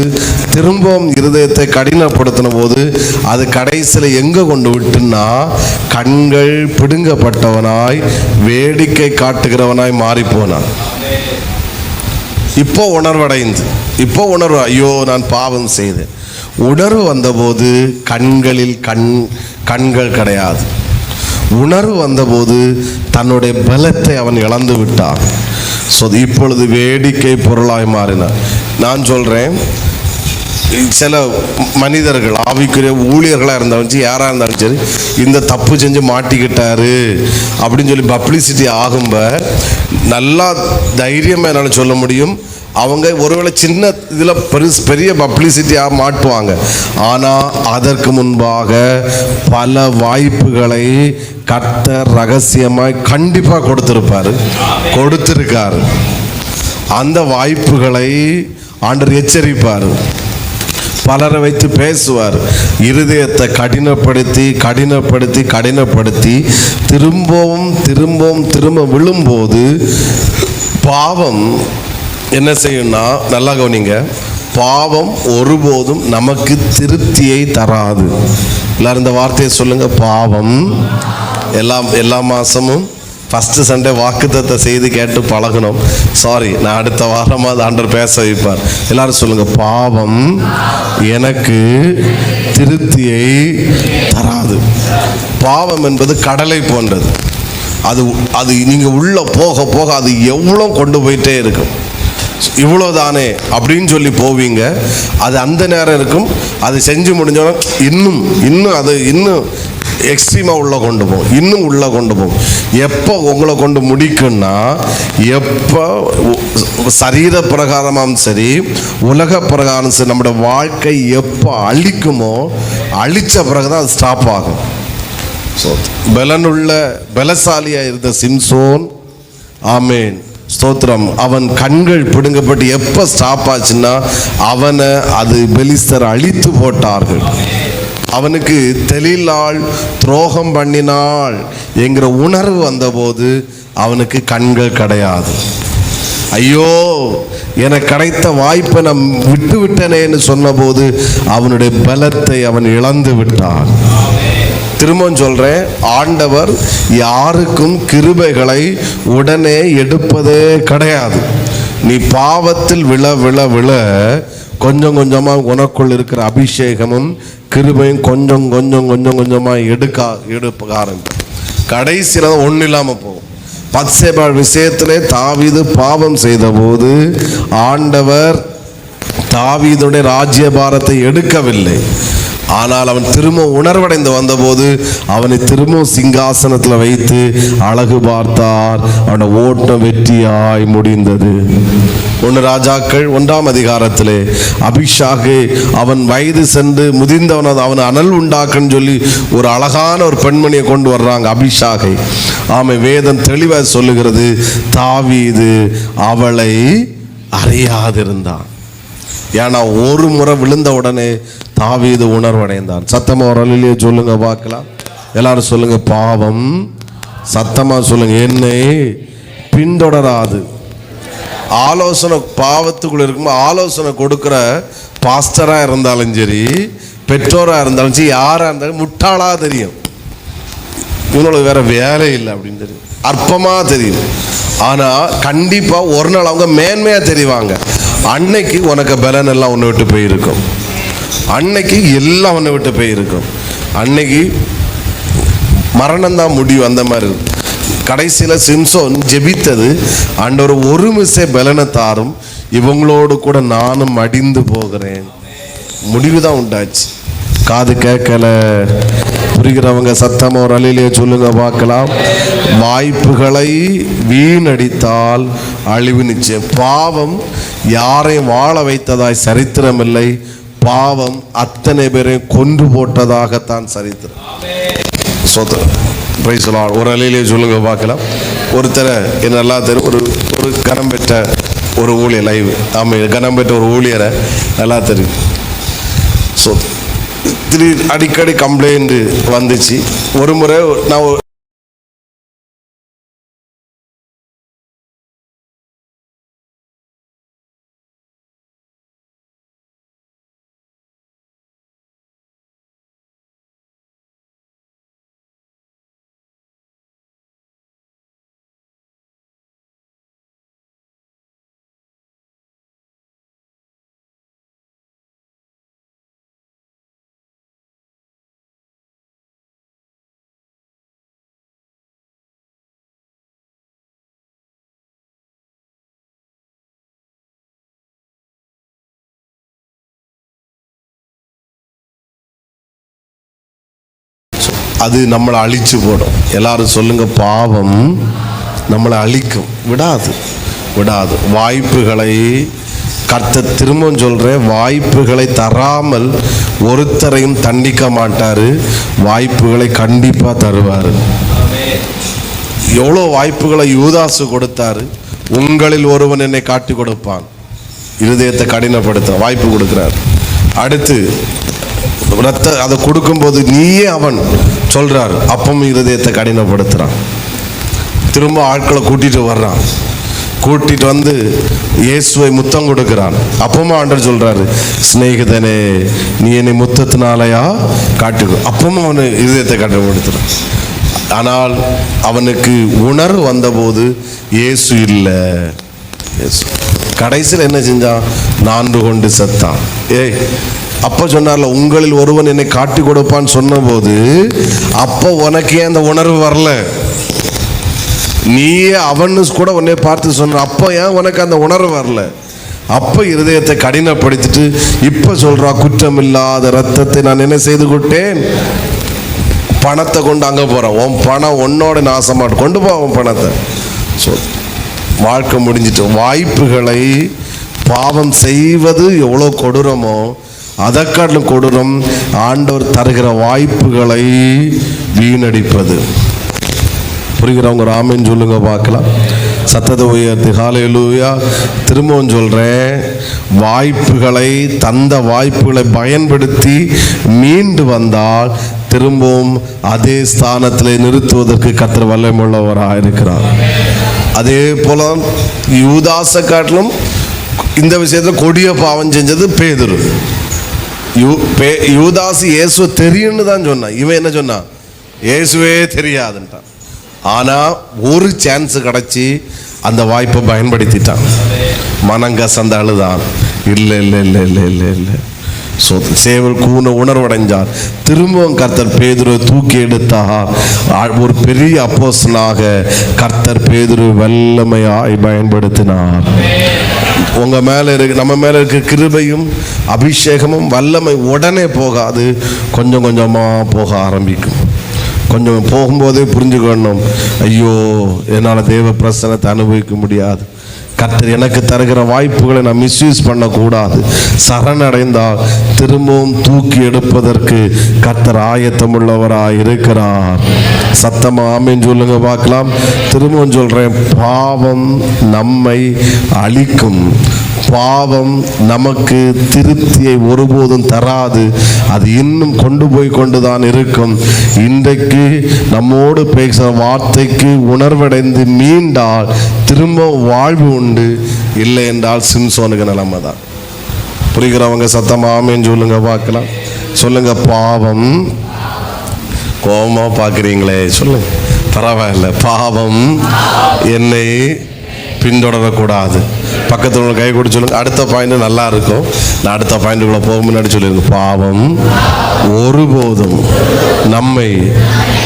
திரும்பவும் இருதயத்தை கடினப்படுத்தின போது அது கடைசியில் எங்கே கொண்டு விட்டுன்னா, கண்கள் பிடுங்கப்பட்டவனாய் வேடிக்கை காட்டுகிறவனாய் மாறிப்போனான். இப்போ உணர்வடைந்து, இப்போ உணர்வு, ஐயோ நான் பாவம் செய்தேன். உணர்வு வந்தபோது கண்களில் கண்கள் கிடையாது. உணர்வு வந்தபோது தன்னுடைய பலத்தை அவன் இழந்து விட்டான். ஸோ இப்பொழுது வேடிக்கை பொருளாய் மாறினான். நான் சொல்கிறேன், சில மனிதர்கள் ஆவிக்குரிய ஊழியர்களாக இருந்தாலும் யாராக இருந்தாலும் சரி, இந்த தப்பு செஞ்சு மாட்டிக்கிட்டாரு அப்படின்னு சொல்லி பப்ளிசிட்டி ஆகும்ப நல்லா தைரியமாக என்னால் சொல்ல முடியும், அவங்க ஒருவேளை சின்ன இதில் பெரிய பப்ளிசிட்டியாக மாட்டுவாங்க. ஆனால் அதற்கு முன்பாக பல வாய்ப்புகளை கர்த்தர் ரகசியமாய் கண்டிப்பாக கொடுத்திருக்காரு. அந்த வாய்ப்புகளை ஆண்டவர் எச்சரிப்பார். பலரை வைத்து பேசுவார். இருதயத்தை கடினப்படுத்தி கடினப்படுத்தி கடினப்படுத்தி திரும்ப விழும்போது பாவம் என்ன செய்யும்னா, நல்லா கவனிங்க, பாவம் ஒருபோதும் நமக்கு திருப்தியை தராது. எல்லாரும் இந்த வார்த்தையை சொல்லுங்க, பாவம். எல்லா மாதமும் ஃபஸ்ட்டு சண்டே வாக்குத்தத்தை செய்து கேட்டு பழகணும். சாரி, நான் அடுத்த வாரமாக ஆண்டவர் பேச வைப்பார். எல்லாரும் சொல்லுங்க, பாவம் எனக்கு திருப்தியை தராது. பாவம் என்பது கடலை போன்றது. அது நீங்கள் உள்ளே போக போக அது எவ்வளோ கொண்டு போயிட்டே இருக்கும். இவ்வளோதானே அப்படின்னு சொல்லி போவீங்க. அது அந்த நேரம் இருக்கும். அது செஞ்சு முடிஞ்சோன்னா இன்னும் எக்ஸ்ட்ரீமாக உள்ளே கொண்டு போகும், இன்னும் உள்ளே கொண்டு போகும். எப்போ உங்களை கொண்டு முடிக்குன்னா, எப்போ சரீர பிரகாரமும் சரி உலக பிரகாரம் சரி நம்முடைய வாழ்க்கை எப்போ அழிக்குமோ, அழித்த பிறகுதான் அது ஸ்டாப் ஆகும். ஸோ பலசாலியாக இருந்த சிம்சோன், ஆமேன், ஸ்தோத்திரம், அவன் கண்கள் பிடுங்கப்பட்டு எப்போ ஸ்டாப் ஆச்சுன்னா அவனை அது பெலிஸ்தர் அழித்து போட்டார்கள். அவனுக்கு தெலீலாள் துரோகம் பண்ணினாள் என்கிற உணர்வு வந்தபோது அவனுக்கு கண்கள் கிடையாது. ஐயோ, எனக்கு கிடைத்த வாய்ப்பை நான் விட்டேனேன்னு சொன்னபோது அவனுடைய பலத்தை அவன் இழந்து விட்டான். திரும்பவும் சொல்கிறேன், ஆண்டவர் யாருக்கும் கிருபைகளை உடனே எடுப்பதே கிடையாது. நீ பாவத்தில் விழ கொஞ்சம் கொஞ்சமாக உனக்குள் இருக்கிற அபிஷேகமும் கிருபையும் கொஞ்சமாக எடுக்க ஆரம்பிக்கும். கடைசியில் ஒன்றும் இல்லாமல் போகும். பத்சேபாள் விஷயத்திலே தாவீது பாவம் செய்த போது ஆண்டவர் தாவீதுடைய ராஜ்யபாரத்தை எடுக்கவில்லை. ஆனால் அவன் திரும்ப உணர்வடைந்து வந்தபோது அவனை திரும்ப சிங்காசனத்தில் வைத்து அழகு பார்த்தார். அவனோட ஓட்டம் வெற்றியாய் முடிந்தது. 1 ராஜாக்கள் 1ஆம் அதிகாரத்திலே அபிஷாகு அவன் வயது சென்று முதிர்ந்தவன், அவன் அனல் உண்டாக்குன்னு சொல்லி ஒரு அழகான ஒரு பெண்மணியை கொண்டு வர்றாங்க, அபிஷாகை. ஆமை, வேதம் தெளிவாக சொல்லுகிறது, தாவீது அவளை அறியாதிருந்தான். ஏன்னா ஒரு முறை விழுந்த உடனே தாவீது உணர்வடைந்தான். சத்தமா ஒரு அல்லேலூயா சொல்லுங்க பார்க்கலாம். எல்லாரும் சொல்லுங்க, பாவம் சத்தமா சொல்லுங்க, என்னை பின்தொடராது. ஆலோசனை பாவத்துக்குள்ள இருக்கும்போது ஆலோசனை கொடுக்குற பாஸ்டராக இருந்தாலும் சரி, பெற்றோராக இருந்தாலும் சரி, யாராக இருந்தாலும் முட்டாளாக தெரியும். இவங்களுக்கு வேற வேலை இல்லை அப்படின்னு தெரியும், அற்பமாக தெரியும். ஆனால் கண்டிப்பாக ஒரு நாள் அவங்க மேன்மையாக தெரிவாங்க. அன்னைக்கு உனக்கு பலன் எல்லாம் உன்னை விட்டு போயிருக்கும். அன்னைக்கு எல்லாம் உன்னை விட்டு போயிருக்கும். அன்னைக்கு மரணம்தான் முடிவு. அந்த மாதிரி கடைசியில் சிம்சோன் ஜெபித்தது, ஆண்டவர் ஒரு மிஸ்ஸே பலனை தாரும், இவங்களோடு கூட நானும் மடிந்து போகிறேன். முடிவு தான் உண்டாச்சு. காது கேட்கல. புரிகிறவங்க சத்தமாக ஒரு அலையிலேயே சொல்லுங்க பார்க்கலாம். வாய்ப்புகளை வீணடித்தால் அழிவு நிச்சயம். பாவம் யாரையும் வாழ வைத்ததாய் சரித்திரமில்லை. பாவம் அத்தனை பேரையும் கொன்று போட்டதாகத்தான் சரித்திரம். ஒரு அலையிலே சொல்லுங்க பார்க்கலாம். ஒருத்தரை நல்லா தெரியும், ஒரு கனம் பெற்ற ஒரு ஊழியர், லைவ் கனம் பெற்ற ஒரு ஊழியரை நல்லா தெரியும். ஸோ திடீர் அடிக்கடி கம்ப்ளைண்ட் வந்துச்சு. ஒரு முறை நான் அது நம்மளை அழிச்சு போடும். எல்லாரும் சொல்லுங்க, பாவம் நம்மளை அழிக்கும், விடாது. வாய்ப்புகளை கர்த்தர், திரும்பவும் சொல்றேன், வாய்ப்புகளை தராமல் ஒருத்தரையும் தண்டிக்க மாட்டாரு. வாய்ப்புகளை கண்டிப்பா தருவாரு. எவ்வளோ வாய்ப்புகளை யூதாசு கொடுத்தாரு. உங்களில் ஒருவன் என்னை காட்டி கொடுப்பான். இருதயத்தை கடினப்படுத்த வாய்ப்பு கொடுக்கிறார். அடுத்து அதை கொடுக்கும்போது நீயே அவன் சொல்றாரு, அப்பவும் இருதயத்தை கடினப்படுத்துறான். திரும்ப ஆட்களை கூட்டிட்டு வர்றான். கூட்டிட்டு வந்து இயேசுவை முத்தம் கொடுக்கிறான். அப்பவும் ஆண்டவர் சொல்றாரு, சிநேகிதனே நீ என்னை முத்தத்தினாலயா காட்டு. அப்பவும் அவனு இருதயத்தை கடினப்படுத்துறான். ஆனால் அவனுக்கு உணர்வு வந்தபோது இயேசு இல்லை. கடைசியில் என்ன செஞ்சான்? நான்கு கொண்டு செத்தான். அப்போ சொன்னார்ல, உங்களில் ஒருவன் என்னை காட்டி கொடுப்பான்னு சொன்னபோது அப்போ உனக்கு ஏன் அந்த உணர்வு வரல? நீயே அவனு கூட உன்னை பார்த்து சொன்ன, அப்போ ஏன் உனக்கு அந்த உணர்வு வரல? அப்போ இருதயத்தை கடினப்படுத்திட்டு இப்போ சொல்றா, குற்றமில்லாத ரத்தத்தை நான் என்ன செய்து கொண்டேன்? பணத்தை கொண்டு அங்கே போகிறேன். உன் பணம் உன்னோட நாசமாட்டு கொண்டு போ உன் பணத்தை. வாழ்க்கை முடிஞ்சிட்டு. வாய்ப்புகளை பாவம் செய்வது எவ்வளோ கொடூரமோ அதற்காட்டிலும் கொடூரம் ஆண்டவர் தருகிற வாய்ப்புகளை வீணடிப்பது. புரிகிறவங்க ஒரு ஆமேன் சொல்லுங்க பார்க்கலாம். சத்தத்தை உயர்த்தி ஹல்லேலூயா. திரும்பவும் சொல்கிறேன், வாய்ப்புகளை தந்த வாய்ப்புகளை பயன்படுத்தி மீண்டு வந்தால் திரும்பவும் அதே ஸ்தானத்தில் நிறுத்துவதற்கு கர்த்தர் வல்லமையுள்ளவராக இருக்கிறார். அதே போல யூதாசை காட்டிலும் இந்த விஷயத்தில் கொடிய பாவம் செஞ்சது பேதுரு. யூதாசு இயேசு தெரியும்னு தான் சொன்னான். இவன் என்ன சொன்னான்? இயேசுவே தெரியாதுன்ட்டான். ஆனால் ஒரு சான்ஸ் கிடச்சி அந்த வாய்ப்பை பயன்படுத்திட்டான். மனங்கசந்த அழுதான். இல்லை இல்லை இல்லை இல்லை இல்லை இல்லை சேவல் கூன உணர்வடைஞ்சார். திரும்பவும் கர்த்தர் பேதுருவை தூக்கி எடுத்தா ஒரு பெரிய அப்போஸ்தலனாக கர்த்தர் பேதுரு வல்லமையாய் பயன்படுத்தினார். உங்க மேல இருக்கு, நம்ம மேல இருக்க கிருபையும் அபிஷேகமும் வல்லமை உடனே போகாது, கொஞ்சம் கொஞ்சமா போக ஆரம்பிக்கும். கொஞ்சம் போகும்போதே புரிஞ்சுக்கணும், ஐயோ என்னால் தேவ பிரசன்னத்தை அனுபவிக்க முடியாது. கர்த்தர் எனக்கு தருகிற வாய்ப்புகளை நான் மிஸ்யூஸ் பண்ணக்கூடாது. சரணடைந்தால் திரும்பவும் தூக்கி எடுப்பதற்கு கர்த்தர் ஆயத்தமுள்ளவராய் இருக்கிறார். சத்தமா ஆமென் சொல்லுங்க பார்க்கலாம். திரும்பவும் சொல்றேன், பாவம் நம்மை அழிக்கும். பாவம் நமக்கு திருப்தியை ஒருபோதும் தராது. அது இன்னும் கொண்டு போய் கொண்டுதான் இருக்கும். இன்றைக்கு நம்மோடு பேசுகிற வார்த்தைக்கு உணர்வடைந்து மீண்டால் திரும்ப வாழ்வு உண்டு. இல்லை என்றால் சிம்சோனுக்கு நிலைமை தான். புரிகிறவங்க சத்தமா ஆமேன்னு சொல்லுங்க பார்க்கலாம். சொல்லுங்க, பாவம். கோபமா பார்க்குறீங்களே, சொல்லுங்க. பரவாயில்ல, பாவம் என்னை பின்தொடரக்கூடாது. பக்கத்தில் கை கொடுத்து சொல்லுங்க. அடுத்த பாயிண்ட் நல்லா இருக்கும். நான் அடுத்த பாயிண்ட்டுக்குள்ள போக முன்னாடி சொல்லிருங்க, பாவம் ஒருபோதும் நம்மை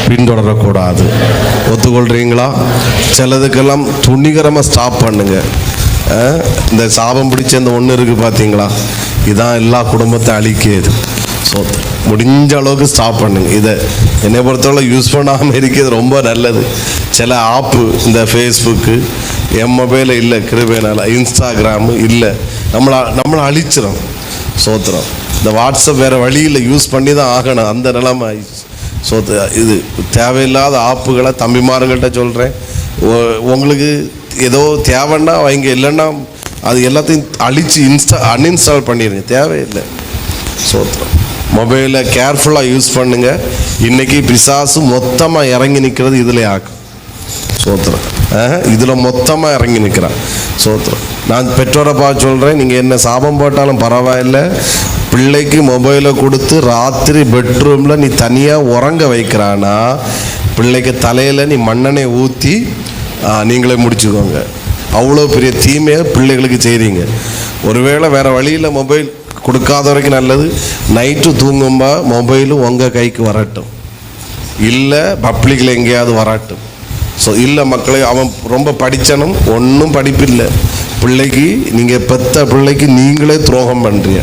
பின்தொடரக்கூடாது. ஒத்துக்கொள்றீங்களா? சிலதுக்கெல்லாம் துணிகரமாக ஸ்டாப் பண்ணுங்க. இந்த சாபம் பிடிச்ச இந்த ஒன்று இருக்குது பார்த்தீங்களா, இதான் எல்லா குடும்பத்தை அழிக்கிது. ஸோ முடிஞ்ச அளவுக்கு ஸ்டாப் பண்ணுங்க. இதை என்னை பொறுத்தவரை யூஸ் பண்ணாமல் இருக்கிறது ரொம்ப நல்லது. சில ஆப்பு, இந்த ஃபேஸ்புக்கு என் மொபைலில் இல்லை, கிருபையினால் இன்ஸ்டாகிராமு இல்லை, நம்மளை அழிச்சிடும். சோத்திரம். இந்த வாட்ஸ்அப் வேறு வழியில் யூஸ் பண்ணி தான் ஆகணும், அந்த நிலைமை ஆயிடுச்சு. ஸோ இது தேவையில்லாத ஆப்புகளை தம்பிமார்கள்ட்ட சொல்கிறேன். உங்களுக்கு ஏதோ தேவைன்னா வைங்க, இல்லைன்னா அது எல்லாத்தையும் அழித்து அன்இன்ஸ்டால் பண்ணிடுங்க, தேவையில்லை. சோத்திரம். மொபைலை கேர்ஃபுல்லாக யூஸ் பண்ணுங்க. இன்னைக்கு பிசாசு மொத்தமாக இறங்கி நிற்கிறது இதில் ஆக்கும். சோத்திரம். இதில் மொத்தமாக இறங்கி நிற்கிறான். சோத்திரம். நான் பெற்றோரை பார்த்து சொல்கிறேன், நீங்கள் என்ன சாபம் போட்டாலும் பரவாயில்ல, பிள்ளைக்கு மொபைலை கொடுத்து ராத்திரி பெட்ரூமில் நீ தனியாக உறங்க வைக்கிறானா, பிள்ளைக்கு தலையில் நீ மண்ணெண்ணெய் ஊற்றி நீங்களே முடிச்சுக்கோங்க. அவ்வளோ பெரிய தீமையை பிள்ளைகளுக்கு செய்கிறீங்க. ஒருவேளை வேறு வழியில் மொபைல் கொடுக்காத வரைக்கும் நல்லது. நைட்டு தூங்கும்பா மொபைலும் உங்கள் கைக்கு வரட்டும், இல்லை பப்ளிக்கில் எங்கேயாவது வரட்டும். ஸோ இல்லை மக்களே, அவன் ரொம்ப படித்தனும், ஒன்றும் படிப்பில்லை. பிள்ளைக்கு நீங்கள் பெற்ற பிள்ளைக்கு நீங்களே துரோகம் பண்ணுறீங்க.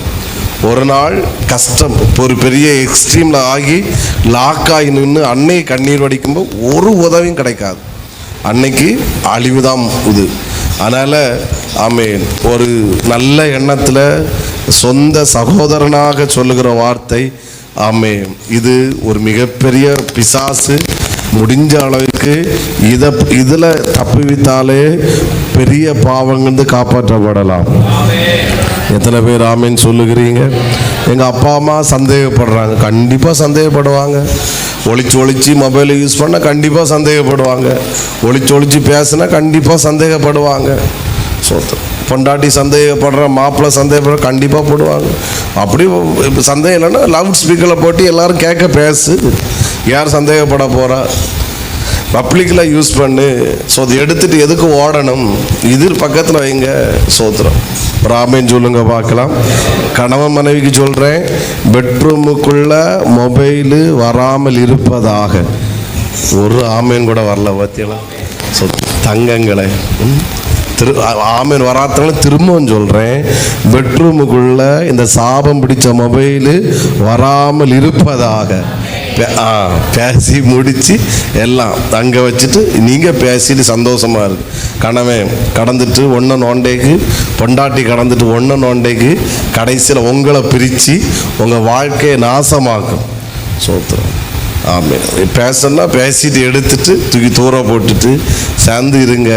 ஒரு நாள் கஷ்டம், ஒரு பெரிய எக்ஸ்ட்ரீமில் ஆகி லாக்காகி நின்று அன்னை கண்ணீர் வடிக்கும்போது ஒரு உதவியும் கிடைக்காது. அன்னைக்கு அழிவுதான் இது. அதனால் ஆமேன், ஒரு நல்ல எண்ணத்தில் சொந்த சகோதரனாக சொல்லுகிற வார்த்தை ஆமேன். இது ஒரு மிகப்பெரிய பிசாசு. முடிஞ்ச அளவுக்கு இதில் தப்பிவித்தாலே பெரிய பாவங்கள்ந்து காப்பாற்றப்படலாம். எத்தனை பேர் ஆமேன்னு சொல்லுகிறீங்க? எங்கள் அப்பா அம்மா சந்தேகப்படுறாங்க, கண்டிப்பாக சந்தேகப்படுவாங்க. ஒளிச்சு மொபைலை யூஸ் பண்ண கண்டிப்பாக சந்தேகப்படுவாங்க. ஒளிச்சு பேசுனா கண்டிப்பாக சந்தேகப்படுவாங்க. சோத்திரம். பொண்டாட்டி சந்தேகப்படுற, மாப்பிள்ளை சந்தேகப்படுற, கண்டிப்பாக போடுவாங்க. அப்படி சந்தேகம் இல்லைன்னா லவுட் ஸ்பீக்கரில் போட்டு எல்லாரும் கேட்க பேசு. யார் சந்தேகப்பட போகிறா? பப்ளிக்கில் யூஸ் பண்ணு. ஸோ அதை எடுத்துகிட்டு எதுக்கு ஓடணும்? இது பக்கத்தில் வைங்க. சோத்திரம். ராமேன்னு சொல்லுங்க பார்க்கலாம். கணவன் மனைவிக்கு சொல்கிறேன், பெட்ரூமுக்குள்ள மொபைலு வராமல் இருப்பதாக. ஒரு ஆமேன் கூட வரல பார்த்தீங்களா? ஸோ தங்கங்களை ஆமேன் வராதவங்களும் திரும்பவும் சொல்கிறேன், பெட்ரூமுக்குள்ள இந்த சாபம் பிடிச்ச மொபைலு வராமல் இருப்பதாக. பேசி முடித்து எல்லாம் அங்கே வச்சுட்டு நீங்கள் பேசிட்டு சந்தோஷமாக இருக்கு. கணவன் கடந்துட்டு ஒன்று நோண்டைக்கு, பொண்டாட்டி கடந்துட்டு ஒன்று நோண்டைக்கு, கடைசியில் உங்களை பிரித்து உங்கள் வாழ்க்கையை நாசமாக்கும். சோத்திரம். ஆமாம். பேசணும்னா பேசிட்டு எடுத்துட்டு தூக்கி தூர போட்டுட்டு சேர்ந்து இருங்க.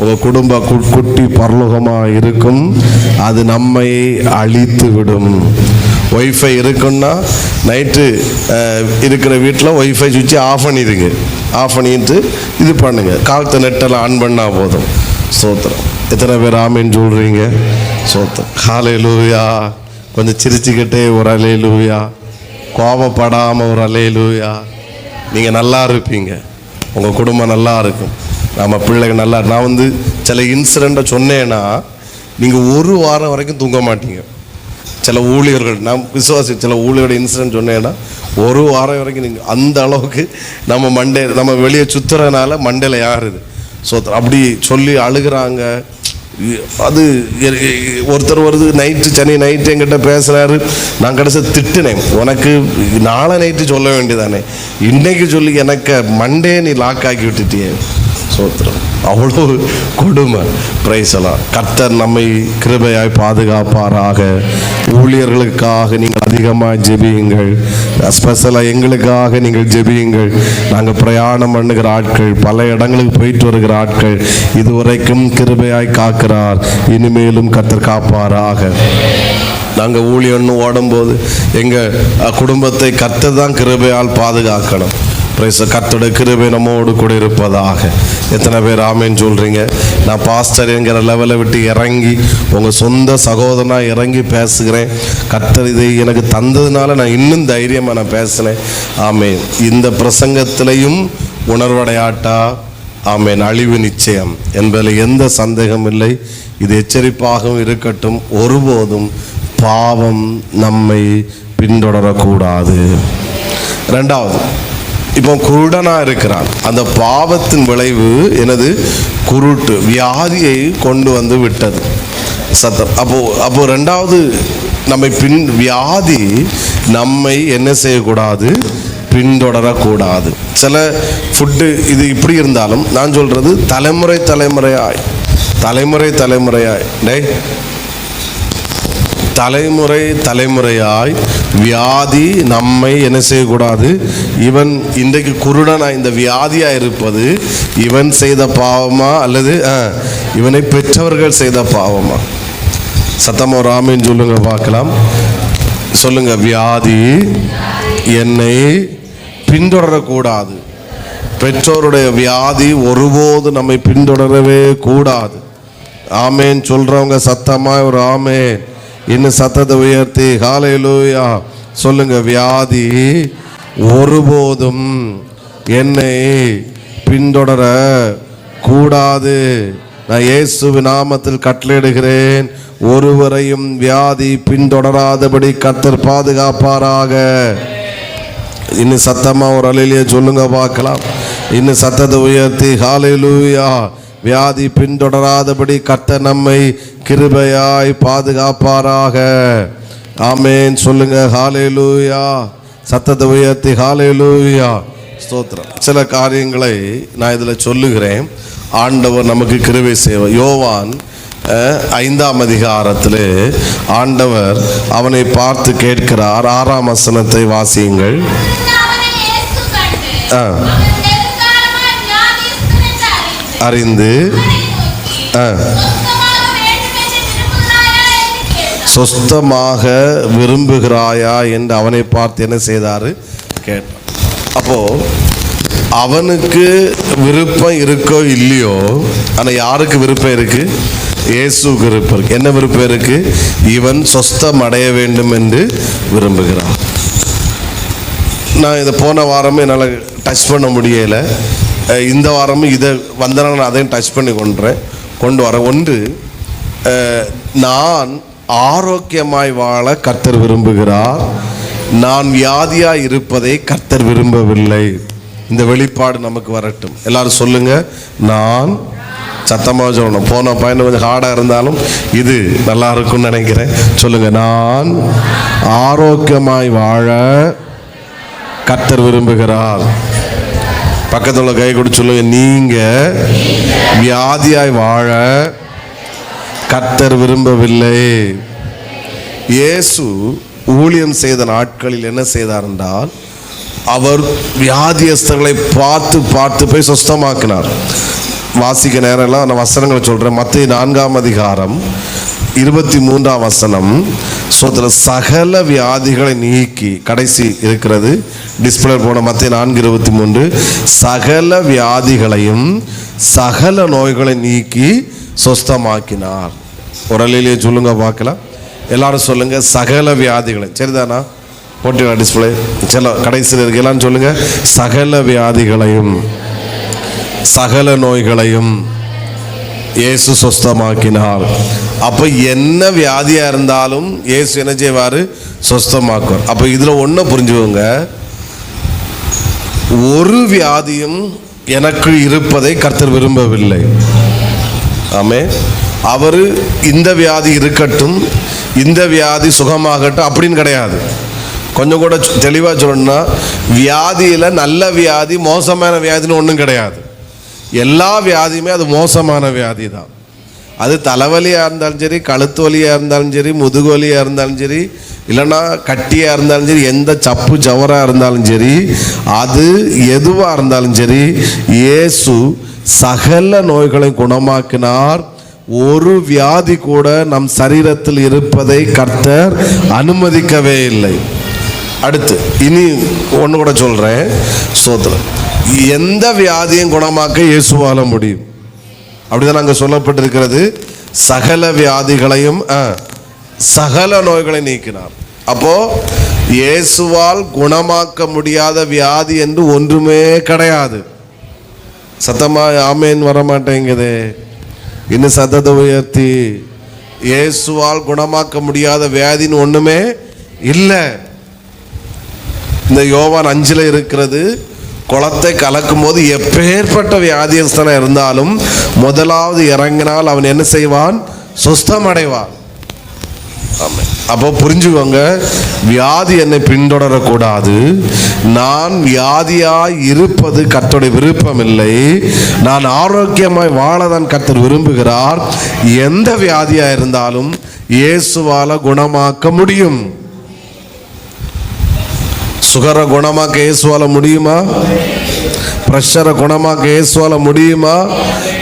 உங்கள் குடும்ப குட்டி பரலோகமாக இருக்கும். அது நம்மை அழித்து விடும். ஒய்ஃபை இருக்குன்னா நைட்டு இருக்கிற வீட்டில் ஒய்ஃபை சுவிட்சை ஆஃப் பண்ணிடுங்க. ஆஃப் பண்ணிட்டு இது பண்ணுங்க, காலத்தை நெட்டெல்லாம் ஆன் பண்ணால் போதும். சோத்திரம். எத்தனை பேர் ஆமேன்னு சொல்கிறீங்க? சோத்திரம். ஹல்லேலூயா. கொஞ்சம் சிரிச்சுக்கிட்டே ஒரு ஹல்லேலூயா, கோபப்படாமல் ஒரு ஹல்லேலூயா. நீங்கள் நல்லா இருப்பீங்க, உங்கள் குடும்பம் நல்லா இருக்கும், நம்ம பிள்ளைங்க நல்லா. நான் சில இன்சிடெண்ட்டை சொன்னேன்னா நீங்கள் ஒரு வாரம் வரைக்கும் தூங்க மாட்டீங்க. சில ஊழியர்கள், நான் விசுவாசி, சில ஊழியரோட இன்சிடென்ட் சொன்னேன்னா ஒரு வாரம் வரைக்கும் நீங்கள் அந்த அளவுக்கு நம்ம வெளியே சுற்றுறதுனால மண்டையில் யாருது. ஸோ அப்படி சொல்லி அழுகிறாங்க. அது ஒருத்தர் வருது சென்னை நைட்டு என்கிட்ட பேசுகிறாரு. நான் கடைசி திட்டுனேன், உனக்கு நாளை நைட்டு சொல்ல வேண்டியதானே, இன்னைக்கு சொல்லி எனக்கு மண்டே நீ லாக் ஆக்கி விட்டுட்டியே. சோத்திரம். அவ்வளோ கொடுமை. பிரைஸ் எல்லாம். கர்த்தர் நம்மை கிருபையாய் பாதுகாப்பாராக. ஊழியர்களுக்காக நீங்கள் அதிகமாக ஜெபியுங்கள். ஸ்பெஷலாக எங்களுக்காக நீங்கள் ஜெபியுங்கள். நாங்கள் பிரயாணம் பண்ணுகிற ஆட்கள், பல இடங்களுக்கு போயிட்டு வருகிற ஆட்கள், இதுவரைக்கும் கிருபையாய் காக்கிறார், இனிமேலும் கர்த்தர் காப்பாராக. நாங்கள் ஊழியன்னு ஓடும்போது எங்கள் குடும்பத்தை கர்த்தர் தான் கிருபையால் பாதுகாக்கணும். கர்த்தருடைய கிருபை நம்மோடு கூட இருப்பதாக. எத்தனை பேர் ஆமேன்னு சொல்கிறீங்க? நான் பாஸ்டர் என்கிற லெவலை விட்டு இறங்கி உங்கள் சொந்த சகோதரனாக இறங்கி பேசுகிறேன். கர்த்தர் இதை எனக்கு தந்ததுனால நான் இன்னும் தைரியமாக நான் பேசுகிறேன். ஆமேன். இந்த பிரசங்கத்திலையும் உணர்வடையாட்டா ஆமேன், அழிவு நிச்சயம் என்பதில் எந்த சந்தேகம் இல்லை. இது எச்சரிப்பாகவும் இருக்கட்டும். ஒருபோதும் பாவம் நம்மை பின்தொடரக்கூடாது. ரெண்டாவது, இப்போ குருடனாக இருக்கிறான். அந்த பாவத்தின் விளைவு எனது குருட்டு வியாதியை கொண்டு வந்து விட்டது. சத்தம். அப்போ ரெண்டாவது, நம்மை வியாதி நம்மை என்ன செய்யக்கூடாது? பின்தொடரக்கூடாது. சில ஃபுட்டு இது இப்படி இருந்தாலும் நான் சொல்கிறது தலைமுறையாய் தலைமுறையாய் வியாதி நம்மை என்ன செய்யக்கூடாது? இவன் இன்றைக்கு குருடனா இந்த வியாதியா இருப்பது இவன் செய்த பாவமா அல்லது இவனை பெற்றவர்கள் செய்த பாவமா? சத்தமா ஒரு ஆமீன் சொல்லுங்க பார்க்கலாம். சொல்லுங்க. வியாதி என்னை பின்தொடரக்கூடாது. பெற்றோருடைய வியாதி ஒருபோது நம்மை பின்தொடரவே கூடாது. ஆமேன் சொல்றவங்க சத்தமா ஒரு ஆமேன். இன்னும் சத்தத்தை உயர்த்தி ஹல்லேலூயா சொல்லுங்க. வியாதி ஒருபோதும் என்னை பின்தொடர கூடாது. நான் இயேசுவின் நாமத்தில் கட்டளையிடுகிறேன், ஒருவரையும் வியாதி பின்தொடராதபடி கர்த்தர் பாதுகாப்பாராக. இன்னும் சத்தமா ஒரு அல்லேலூயா சொல்லுங்க பார்க்கலாம். இன்னும் சத்தத்தை உயர்த்தி ஹல்லேலூயா. வியாதி பின்தொடராதபடி கர்த்தர் நம்மை கிருபையாய் பாதுகாப்பாராக. ஆமேன் சொல்லுங்க. ஹல்லேலூயா. சத்தத்தை உயர்த்தி ஹல்லேலூயா. ஸ்தோத்திரம். சில காரியங்களை நான் இதில் சொல்லுகிறேன். ஆண்டவர் நமக்கு கிருபை செய்வார். யோவான் 5ஆம் அதிகாரத்தில் ஆண்டவர் அவனை பார்த்து கேட்கிறார். 6ஆம் வசனத்தை வாசியுங்கள். அறிந்து சொஸ்தமாக விரும்புகிறாயா என்று அவனை பார்த்து என்ன செய்தாரு? கேட்டான். அப்போ அவனுக்கு விருப்பம் இருக்கோ இல்லையோ, ஆனால் யாருக்கு விருப்பம் இருக்கு? இயேசுக்கு விருப்பம் இருக்கு. என்ன விருப்பம் இருக்கு? இவன் சொஸ்தம் அடைய வேண்டும் என்று விரும்புகிறான். நான் இதை போன வாரமே என்னால் டச் பண்ண முடியலை. இந்த வாரமும் இதை வந்தனால நான் அதையும் டச் பண்ணி கொண்டு வரேன். ஒன்று, நான் ஆரோக்கியமாய் வாழ கர்த்தர் விரும்புகிறார். நான் வியாதியாய் இருப்பதை கர்த்தர் விரும்பவில்லை. இந்த வெளிப்பாடு நமக்கு வரட்டும். எல்லாரும் சொல்லுங்க. நான் சத்தமாக சொல்லணும். போன பயணம் கொஞ்சம் ஹார்டாக இருந்தாலும் இது நல்லா இருக்கும்னு நினைக்கிறேன். சொல்லுங்க. நான் ஆரோக்கியமாய் வாழ கர்த்தர் விரும்புகிறார். பக்கத்துல கை கொடுத்து சொல்லுங்க. நீங்க வியாதியாய் வாழ கர்த்தர் விரும்பவில்லை. இயேசு ஊழியம் செய்த நாட்களில் என்ன செய்தார் என்றால், அவர் வியாதியஸ்தர்களை பார்த்து போய் சுஸ்தமாக்கினார். வாசிக்க நேரம் எல்லாம் நான் வசனங்களை சொல்றேன். மத்தேயு 4ஆம் அதிகாரம் 23ஆம் வசனம். சகல வியாதிகளை நீக்கி, கடைசி இருக்கிறது டிஸ்பிளே போன மத்தேயு 4:23. சகல வியாதிகளையும் சகல நோய்களை நீக்கி சொஸ்தமாக்கினார். ஒரு அல்லேலூயா சொல்லுங்க பார்க்கலாம். எல்லாரும் சொல்லுங்க. சகல வியாதிகளை. சரிதானா? போட்டு டிஸ்பிளே சில கடைசியில் இருக்கு. எல்லாம் சொல்லுங்க. சகல வியாதிகளையும் சகல நோய்களையும் இயேசு சொஸ்தமாக்கினார். அப்போ என்ன வியாதியா இருந்தாலும் இயேசு என்ன செய்வாரு? சொஸ்தமாக்குவார். அப்போ இதுல ஒண்ணு புரிஞ்சுக்கோங்க. ஒரு வியாதியும் எனக்கு இருப்பதை கர்த்தர் விரும்பவில்லை. ஆமே. அவரு இந்த வியாதி இருக்கட்டும், இந்த வியாதி சுகமாகட்டும் அப்படின்னு கிடையாது. கொஞ்சம் கூட தெளிவா சொல்லணும்னா, வியாதியில நல்ல வியாதி மோசமான வியாதின்னு ஒன்றும் கிடையாது. எல்லா வியாதியுமே அது மோசமான வியாதி தான். அது தலைவலியாக இருந்தாலும் சரி, கழுத்து வலியாக இருந்தாலும் சரி, முதுகு வலியாக இருந்தாலும் சரி, இல்லைன்னா கட்டியாக இருந்தாலும் சரி, எந்த சப்பு ஜவராக இருந்தாலும் சரி, அது எதுவாக இருந்தாலும் சரி, இயேசு சகல நோய்களை குணமாக்கினார். ஒரு வியாதி கூட நம் சரீரத்தில் இருப்பதை கர்த்தர் அனுமதிக்கவே இல்லை. அடுத்து இனி ஒன்று கூட சொல்கிறேன், ஸ்தோத்திரம். எந்த வியாதியும் குணமாக்க இயேசுவால முடியும். அப்படிதான் அங்கே சொல்லப்பட்டிருக்கிறது. சகல வியாதிகளையும் சகல நோய்களை நீக்கினார். அப்போ இயேசுவால் குணமாக்க முடியாத வியாதி என்று ஒன்றுமே கிடையாது. சத்தமா ஆமேன் வரமாட்டேங்குது. இன்னும் சத்தத்தை உயர்த்தி, இயேசுவால் குணமாக்க முடியாத வியாதின்னு ஒண்ணுமே இல்லை. இந்த யோவான் 5 இருக்கிறது. குளத்தை கலக்கும் போது எப்பேற்பட்ட வியாதியஸ்தனா இருந்தாலும் முதலாவது இறங்கினால் அவன் என்ன செய்வான்? சுஸ்தம் அடைவான். அப்போ புரிஞ்சுக்கோங்க, வியாதி என்னை பின்தொடரக்கூடாது. நான் வியாதியாய் இருப்பது கர்த்தருடைய விருப்பம் இல்லை. நான் ஆரோக்கியமாய் வாழதான் கர்த்தர் விரும்புகிறார். எந்த வியாதியா இருந்தாலும் இயேசுவால குணமாக்க முடியும். சுகரை குணமாக்க இயேசுவால முடியுமா? பிரஷரை குணமாக்க இயேசுவால முடியுமா?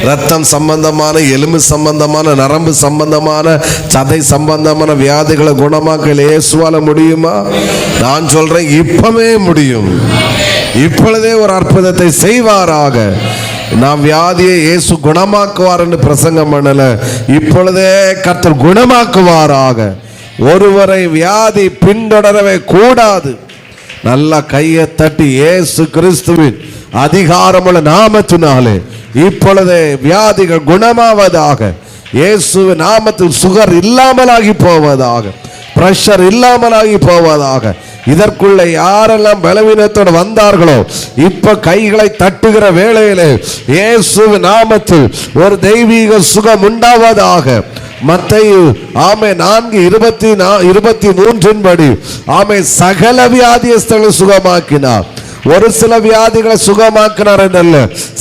ரத்தம் சம்பந்தமான, எலும்பு சம்பந்தமான, நரம்பு சம்பந்தமான, சதை சம்பந்தமான வியாதிகளை குணமாக்க இயேசுவால முடியுமா? நான் சொல்றேன், இப்பவே முடியும். இப்பொழுதே ஒரு அற்புதத்தை செய்வாராக. நாம் வியாதியை இயேசு குணமாக்குவார் என்று பிரசங்கம் பண்ணல, இப்பொழுதே கர்த்தர் குணமாக்குவாராக. ஒருவரை வியாதி பின்தொடரவே கூடாது. நல்ல கையை தட்டி, இயேசு கிறிஸ்துவின் அதிகாரமுள்ள நாமத்தினாலே இப்பொழுதே வியாதிகள் குணமாவதாக. இயேசுவின் நாமத்தில் சுகர் இல்லாமலாகி போவதாக, பிரஷர் இல்லாமலாகி போவதாக. இதற்குள்ள யாரெல்லாம் பலவீனத்தோடு வந்தார்களோ இப்ப கைகளை தட்டுகிற வேளையிலே இயேசுவின் நாமத்தில் ஒரு தெய்வீக சுகம் உண்டாவதாக. மத்தேயு 4:23 படி சகல வியாதியஸ்தர்களை சுகமாக்கினார். ஒரு சில வியாதிகளை சுகமாக்கினார் என்றல்ல,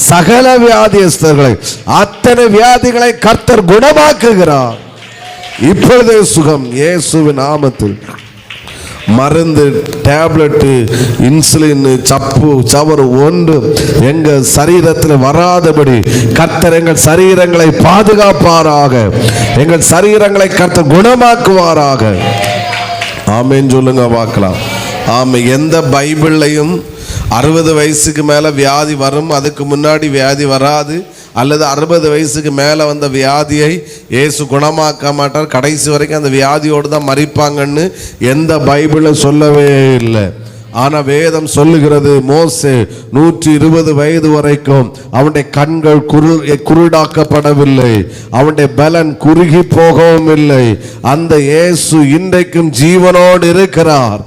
சகல வியாதியஸ்தர்களை, அத்தனை வியாதிகளை கர்த்தர் குணமாக்குகிறார். இப்பொழுதே சுகம் இயேசுவின் நாமத்தில். மருந்து, டேப்லெட்டு, இன்சுலின், சப்பு சவறு ஒன்று எங்கள் சரீரத்தில் வராதபடி கர்த்தர் எங்கள் சரீரங்களை பாதுகாப்பாராக. எங்கள் சரீரங்களை கர்த்தர் குணமாக்குவாராக. ஆமென் சொல்லுங்க பார்க்கலாம். ஆமை. எந்த பைபிள்லையும் 60 வயசுக்கு மேலே வியாதி வரும், அதுக்கு முன்னாடி வியாதி வராது, அல்லது 60 வயசுக்கு மேலே வந்த வியாதியை இயேசு குணமாக்க மாட்டார், கடைசி வரைக்கும் அந்த வியாதியோடு தான் மரிப்பாங்கன்னு எந்த பைபிளும் சொல்லவே இல்லை. ஆனால் வேதம் சொல்லுகிறது, மோசே 120 வயது வரைக்கும் அவனுடைய கண்கள் குருடாக்கப்படவில்லை, அவனுடைய பலன் குறுகி போகவும் இல்லை. அந்த இயேசு இன்றைக்கும் ஜீவனோடு இருக்கிறார்.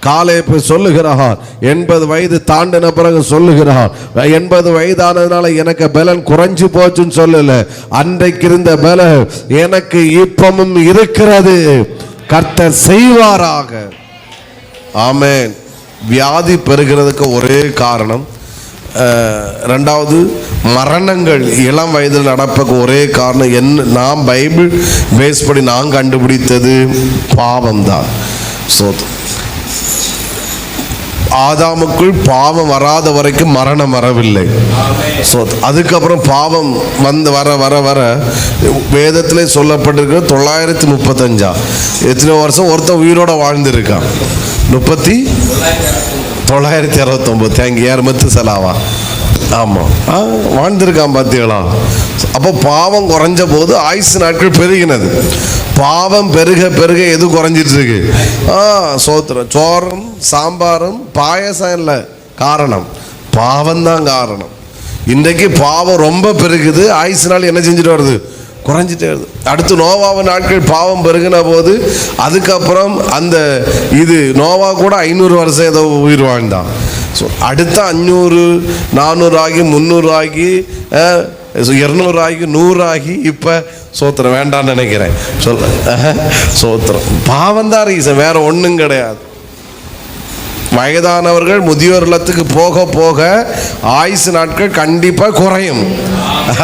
காலேப்பு சொல்லுகிறார், 80 வயது தாண்டின பிறகு சொல்லுகிறார், 80 வயதானதுனால எனக்கு பலன் குறைஞ்சு போச்சுன்னு சொல்லல, அன்றைக்கு இருந்த பலன் எனக்கு இப்பமும் இருக்கிறது. கர்த்தர் செய்வாராக. ஆமென். வியாதி பெறுகிறதுக்கு ஒரே காரணம், ரெண்டாவது மரணங்கள் இளம் வயதில் நடப்பதுக்கு ஒரே காரணம் என்ன? நாம் பைபிள் பேஸ் படி நான் கண்டுபிடித்தது பாவம்தான். ஆதாமுக்குள் பாவம் வராத வரைக்கும் மரணம் வரவில்லை. அதுக்கப்புறம் பாவம் வந்து வர வர வர வேதத்திலே சொல்லப்பட்டிருக்கிற 935 எத்தனை வருஷம் ஒருத்தன் உயிரோட வாழ்ந்திருக்கான்? 969. தேங்க் யார் மத்து செலாவா? ஆமாம், வாழ்ந்திருக்கான். பார்த்தீங்களா? அப்போ பாவம் குறைஞ்ச போது ஆயுசு நாட்கள் பெருகினது. பாவம் பெருக பெருக எது குறைஞ்சிட்டு இருக்கு? சோத்திரம். சோறும் சாம்பாரும் பாயசம் இல்லை காரணம், பாவம்தான் காரணம். இன்றைக்கு பாவம் ரொம்ப பெருகுது, ஆயுசு நாள் என்ன செஞ்சுட்டு வருது? குறைஞ்சிட்டே வருது. அடுத்து நோவாவு நாட்கள் பாவம் பெருகின போது அதுக்கப்புறம் அந்த இது நோவா கூட 500 வருஷம் ஏதோ உயிர் வாழ்ந்தான். ஸோ அடுத்த 500 400 ஆகி 300 ஆகி 200 ஆகி 100 ஆகி இப்போ சோத்திரம் வேண்டான்னு நினைக்கிறேன். சோத்திரம். பாவம் தான் ரீசன், வேற ஒன்றும் கிடையாது. வயதானவர்கள் முதியோர் இல்லத்துக்கு போக போக ஆயுசு நாட்கள் கண்டிப்பாக குறையும்,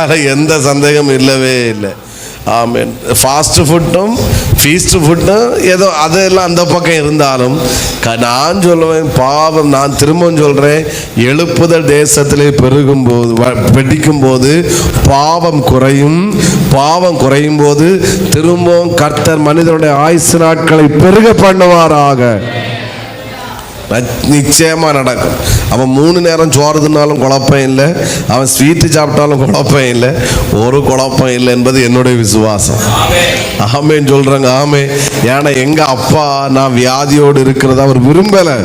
அதில் எந்த சந்தேகம் இல்லவே இல்லை. ஆமென். ஃபாஸ்ட் ஃபுட்டும் ஃபீஸ்ட் ஃபுட்டும் ஏதோ அதெல்லாம் அந்த பக்கம் இருந்தாலும் நான் சொல்லுவேன், பாவம், நான் திரும்பவும் சொல்கிறேன், எழுப்புதல் தேசத்திலே வெடிக்கும் போது பாவம் குறையும். பாவம் குறையும் போது திரும்பவும் கர்த்தர் மனிதனுடைய ஆயுசு நாட்களை பெருக பண்ணுவாராக. நிச்சயமா நடக்கும். அவன் 3 நேரம் சோறுதுனாலும் குழப்பம் இல்லை, அவன் ஸ்வீட்டு சாப்பிட்டாலும் குழப்பம் இல்லை, ஒரு குழப்பம் இல்லை என்பது என்னுடைய விசுவாசம். ஆமேன்னு சொல்றாங்க. ஆமே. ஏன்னா எங்க அப்பா நான் வியாதியோடு இருக்கிறத அவர் விரும்பலை,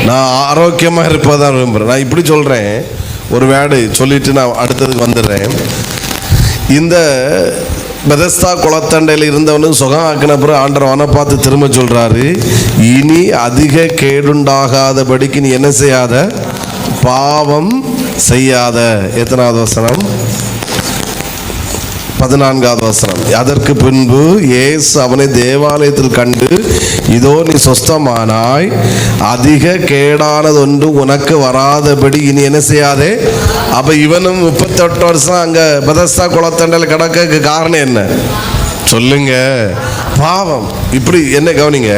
நான் ஆரோக்கியமா இருப்பதான் விரும்புகிறேன். நான் இப்படி சொல்றேன், ஒரு வேர்டு சொல்லிட்டு நான் அடுத்ததுக்கு வந்துடுறேன். இந்த பெதஸ்தா குளத்தண்டையில் இருந்தவனு சுகம் ஆக்கின பிறகு ஆண்டவர் அவனை பார்த்து திரும்ப சொல்றாரு, இனி அதிக கேடுண்டாகாதபடிக்கு நீ என்ன செய்யாத, பாவம் செய்யாத. எத்தனாவது வசனம்? 14வது வசனம். அதற்கு பின்பு இயேசு அவனை தேவாலயத்தில் கண்டு, இதோ நீ சொஸ்தமானாய், அதிக கேடானது ஒன்று உனக்கு வராதபடி இனி என்ன செய்யாதே. அப்ப இவனும் 38 வருஷம் அங்க பெதஸ்தா குளத்தண்டையில் கிடக்க காரணம் என்ன சொல்லுங்க? பாவம். இப்படி என்ன கவனிங்க,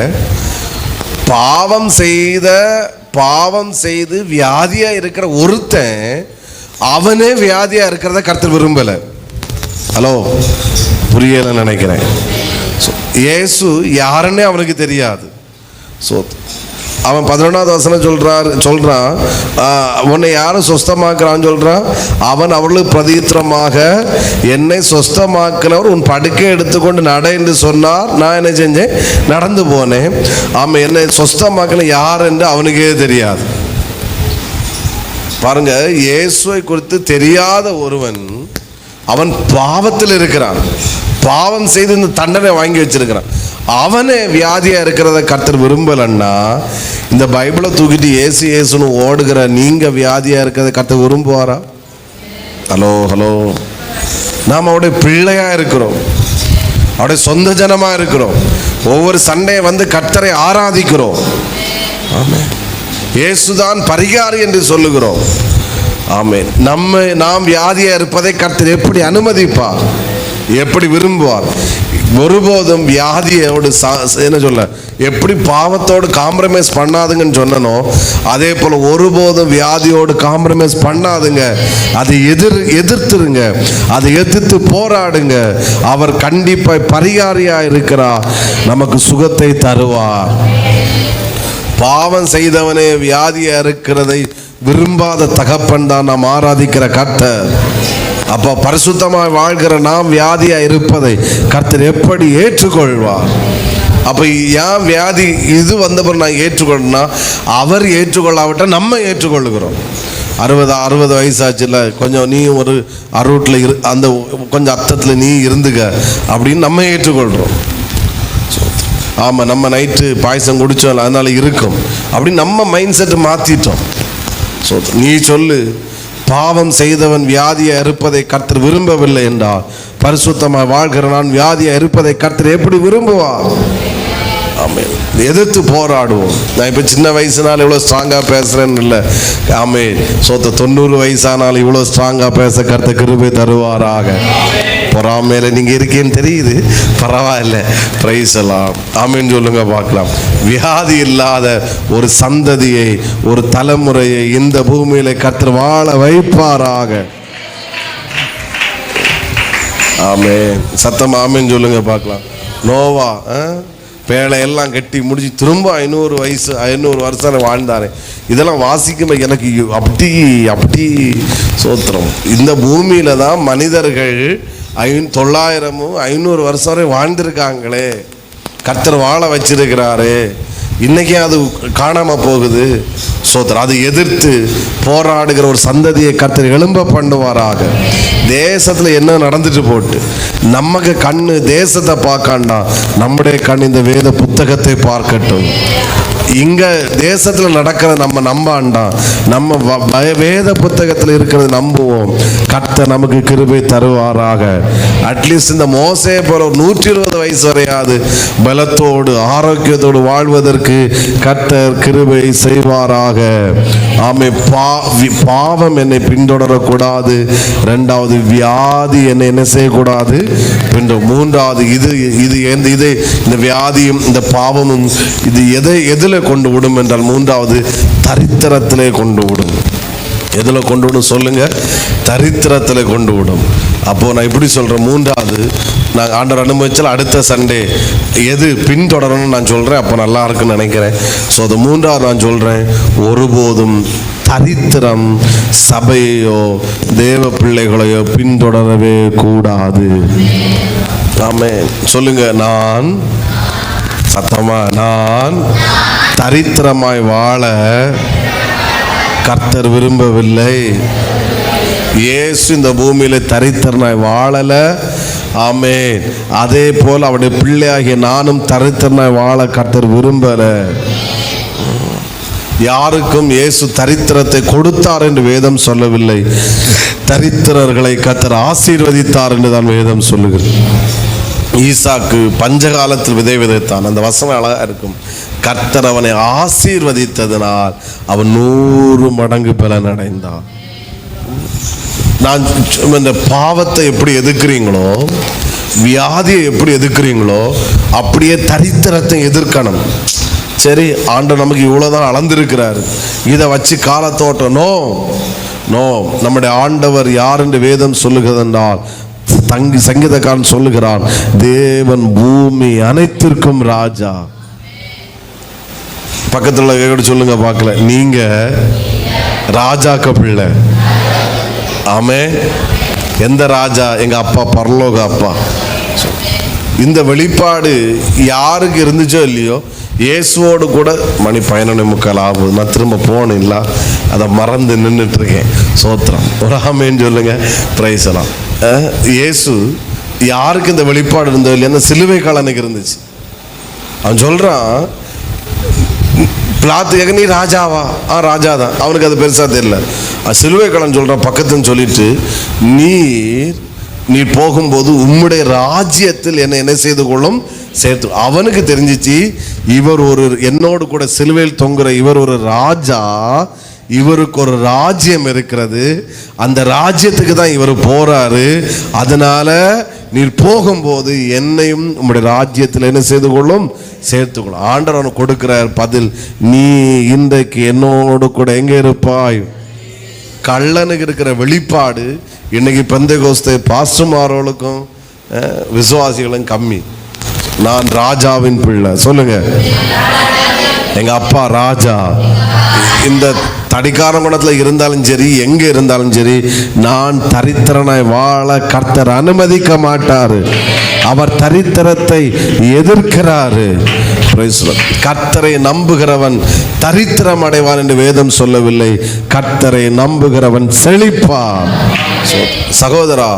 பாவம் செய்து வியாதியா இருக்கிற ஒருத்தன் அவனே வியாதியா இருக்கிறத கர்த்தர் விரும்பல. ஹலோ, புரியல நினைக்கிறேன். இயேசு யாருன்னே அவனுக்கு தெரியாது. அவன் 11வது வசனம் சொல்றான், உன்னை யாரும் சொஸ்தமாக்குறான்னு சொல்றான். அவன் அவர்களுக்கு பிரதித்திரமாக, என்னை சொஸ்தமாக்கினவர் உன் படுக்கை எடுத்துக்கொண்டு நட என்று சொன்னார். நான் என்ன செஞ்சேன்? நடந்து போனேன். அவன் என்னை சொஸ்தமாக்கின யார் என்று அவனுக்கே தெரியாது. பாருங்க, இயேசுவை குறித்து தெரியாத ஒருவன் அவன் பாவத்தில் இருக்கிறான், பாவம் செய்து இந்த தண்டனை வாங்கி வச்சிருக்கிறான். அவனே வியாதியா இருக்கிறத கர்த்தர் விரும்பலன்னா, இந்த பைபிளை தூக்கிட்டு ஏசு ஏசுன்னு ஓடுகிற நீங்க வியாதியா இருக்கிறத கர்த்தர் விரும்புவாரா? Hello hello. நாம் அவருடைய பிள்ளையா இருக்கிறோம், அவருடைய சொந்த ஜனமா இருக்கிறோம். ஒவ்வொரு சண்டையை வந்து கர்த்தரை ஆராதிக்கிறோம். ஆமென். இயேசுதான் பரிகாரி என்று சொல்லுகிறோம். ஆமென். நாம் வியாதியா இருப்பதை கர்த்தர் எப்படி அனுமதிப்பார், எப்படி விரும்புவார்? ஒருபோதும் வியாதியோடு என்ன சொல்ல, எப்படி பாவத்தோடு காம்ப்ரமைஸ் பண்ணாதுங்கன்னு சொன்னனோ, அதே போல ஒருபோதும் வியாதியோடு காம்ப்ரமைஸ் பண்ணாதுங்க. அதை எதிர்த்துருங்க, அதை எதிர்த்து போராடுங்க. அவர் கண்டிப்பா பரிகாரியா இருக்கிறார், நமக்கு சுகத்தை தருவார். பாவம் செய்தவனே வியாதியா இருக்கிறதை விரும்பாத தகப்பன் தான் நாம் ஆராதிக்கிற கர்த்தர். அப்போ பரிசுத்தமாய் வாழ்கிற நாம் வியாதியா இருப்பதை கர்த்தர் எப்படி ஏற்றுக்கொள்வார்? அப்போ ஏன் வியாதி இது வந்தபோது நான் ஏற்றுக்கொள்ளணும்னா, அவர் ஏற்றுக்கொள்ளாவிட்டால் நம்ம ஏற்றுக்கொள்ளுகிறோம். 60 வயசாச்சுல, கொஞ்சம் நீ ஒரு அருட்டில் அந்த கொஞ்சம் அர்த்தத்தில் நீ இருந்துக்க அப்படின்னு நம்ம ஏற்றுக்கொள்கிறோம். ஆமாம், நம்ம நைட்டு பாயசம் குடித்தோம் அதனால இருக்கும் அப்படின்னு நம்ம மைண்ட் செட்டை மாற்றிட்டோம். நீ சொல்லு, பாவம் செய்தவன் வியாதியா இருப்பதை கர்த்தர் விரும்பவில்லை என்றால், பரிசுத்தமாய் வாழ்கிற நான் வியாதியா இருப்பதை கர்த்தர் எப்படி விரும்புவார்? ஆமென். எதிர்த்து போராடுவோம். நான் இப்போ சின்ன வயசுனால இவ்வளோ ஸ்ட்ராங்காக பேசுகிறேன்னு இல்லை. ஆமென். 90 வயசானாலும் இவ்வளோ ஸ்ட்ராங்காக பேச கர்த்தர் கிருபை தருவாராக. பொறாமையில நீங்கள் இருக்கேன்னு தெரியுது, பரவாயில்ல, பிரைஸ் எல்லாம். ஆமென் சொல்லுங்க பார்க்கலாம். வியாதி இல்லாத ஒரு சந்ததியை, ஒரு தலைமுறையை இந்த பூமியில கர்த்தர் வாழ வைப்பாராக. ஆமென். சத்தம் ஆமென் சொல்லுங்க பார்க்கலாம். நோவா பேழையெல்லாம் கட்டி முடிச்சு திரும்ப 500 வருஷம் வாழ்ந்தாரு. இதெல்லாம் வாசிக்கும் எனக்கு அப்படி சோத்திரம். இந்த பூமியில தான் மனிதர்கள் 900 500 வருஷம் வரை வாழ்ந்திருக்காங்களே, கர்த்தர் வாழ வச்சிருக்கிறாரு. இன்னைக்கு அது காணாம போகுது. சோத்திரம். அதை எதிர்த்து போராடுகிற ஒரு சந்ததியை கர்த்தர் எழும்ப பண்ணுவாராக. தேசத்துல என்ன நடந்துட்டு போட்டு நமக்கு கண்ணு தேசத்தை பார்க்காண்டா, நம்முடைய கண் இந்த வேத புத்தகத்தை பார்க்கட்டும். இங்க தேசத்துல நடக்கிற நம்ம நம்பாண்டாம், நம்ம வேத புத்தகத்தில் இருக்கிறது நம்புவோம். கர்த்தர் நமக்கு கிருபை தருவாராக. அட்லீஸ்ட் இந்த மோசே போல 120 வயசு வரையாது பலத்தோடு ஆரோக்கியத்தோடு வாழ்வதற்கு கர்த்தர் கிருபை செய்வாராக. ஆமே. பாவம் என்னை பின்தொடரக்கூடாது. 2வது, வியாதி என்னை என்ன செய்யக்கூடாது. 3வது, இந்த வியாதியும் இந்த பாவமும் இது எதில் கொண்டு விடும் என்றால் 3வது, தரித்திரத்திலே கொண்டு விடும். எதில் கொண்டு விடும் சொல்லுங்க? தரித்திரத்தில் கொண்டு விடும். அப்போ நான் இப்படி சொல்றேன், 3வது நான் ஆண்டவர் அனுபவிச்சால் அடுத்த சண்டே எது பின்தொடரணும்னு நான் சொல்றேன். அப்போ நல்லா இருக்குன்னு நினைக்கிறேன். ஸோ அது 3வது நான் சொல்றேன், ஒருபோதும் தரித்திரம் சபையோ தேவ பிள்ளைகளையோ பின்தொடரவே கூடாது. ஆமென். சொல்லுங்க, நான் சத்தமா, நான் தரித்திரமாய் வாழ கர்த்தர் விரும்பவில்லை. இயேசு இந்த பூமியில தரித்திரனாய் வாழல. ஆமென். அதே போல் அவருடைய பிள்ளையாகிய நானும் தரித்திரனாய் வாழ கர்த்தர் விரும்பல. யாருக்கும் இயேசு தரித்திரத்தை கொடுத்தார் என்று வேதம் சொல்லவில்லை. தரித்திரர்களை கர்த்தர் ஆசீர்வதித்தார் என்று தான் வேதம் சொல்லுகிறது. ஈசாக்கு பஞ்சகாலத்தில் விதை விதைத்தான். அந்த வசனம் அழகா இருக்கும். கர்த்தர் அவனை ஆசீர்வதித்ததினால் அவன் 100 மடங்கு பலன் அடைந்தான். நான் இந்த பாவத்தை எப்படி எதிர்க்கிறீங்களோ, வியாதியை எப்படி எதிர்க்கிறீங்களோ, அப்படியே தரித்திரத்தை எதிர்க்கணும். சரி, ஆண்டவர் நமக்கு இவ்வளவுதான் அளந்திருக்கிறாரு, இதை வச்சு காலத்தோட்டம். நோ, நம்முடைய ஆண்டவர் யார் என்று வேதம் சொல்லுகிறது என்றால், சங்கீதக்காரன் சொல்லுகிறான், தேவன் பூமி அனைத்திற்கும் ராஜா. பக்கத்துல சொல்லுங்க பார்க்கல, நீங்க ராஜாக்க பிள்ளை. ஆமே. எந்த ராஜா? எங்க அப்பா, பரலோக அப்பா. இந்த வெளிப்பாடு யாருக்கு இருந்துச்சோ இல்லையோ, இயேசுவோடு கூட மணி 11:45 ஆகுது. நான் திரும்ப போனேன் இல்லை, அதை மறந்து நின்றுட்டு இருக்கேன். சோத்திரம், ஒரு ஆமேன்னு சொல்லுங்க. பிரைஸ் எல்லாம். இயேசு யாருக்கு இந்த வெளிப்பாடு இருந்தோ இல்லையா, அந்த சிலுவை காலனுக்கு இருந்துச்சு. அவன் சொல்றான், பிளாத்து கேட்க, நீ ராஜாவா? ராஜா தான். அவனுக்கு அது பெருசா தெரியல. சிலுவை காலன் சொல்றான் பக்கத்துன்னு சொல்லிட்டு, நீ போகும்போது உம்முடைய ராஜ்யத்தில் என்ன செய்து கொள்ளும் சேர்த்து. அவனுக்கு தெரிஞ்சிச்சு, இவர் ஒரு என்னோடு கூட சிலுவையில் தொங்குற இவர் ஒரு ராஜா, இவருக்கு ஒரு ராஜ்யம் இருக்கிறது, அந்த ராஜ்யத்துக்கு தான் இவர் போறாரு. அதனால நீர் போகும்போது என்னையும் உம்முடைய ராஜ்யத்தில் என்ன செய்து கொள்ளும் சேர்த்துக்கொள்ளும். ஆண்டவர் அவனுக்கு கொடுக்கிறார் பதில், நீ இன்றைக்கு என்னோடு கூட எங்க இருப்பாய். கள்ளனுக்கு இருக்கிற வெளிப்பாடு இன்னைக்கு பெந்தேகோஸ்தே பாஸ்டர்மார்களுக்கும் விசுவாசிகளும் கம்மி. நான் ராஜாவின் பிள்ளை. சொல்லுங்க, எங்க அப்பா ராஜா. இந்த தடிக்காரங்குணத்தில் இருந்தாலும் சரி, எங்க இருந்தாலும் சரி, நான் தரித்திரனாய் வாழ கர்த்தர் அனுமதிக்க மாட்டாரு. அவர் தரித்திரத்தை எதிர்க்கிறாரு. கர்த்தரை நம்புகிறவன் தரித்திரம் அடைவான் என்று வேதம் சொல்லவில்லை. கர்த்தரை நம்புகிறவன் செழிப்பான். சகோதரா,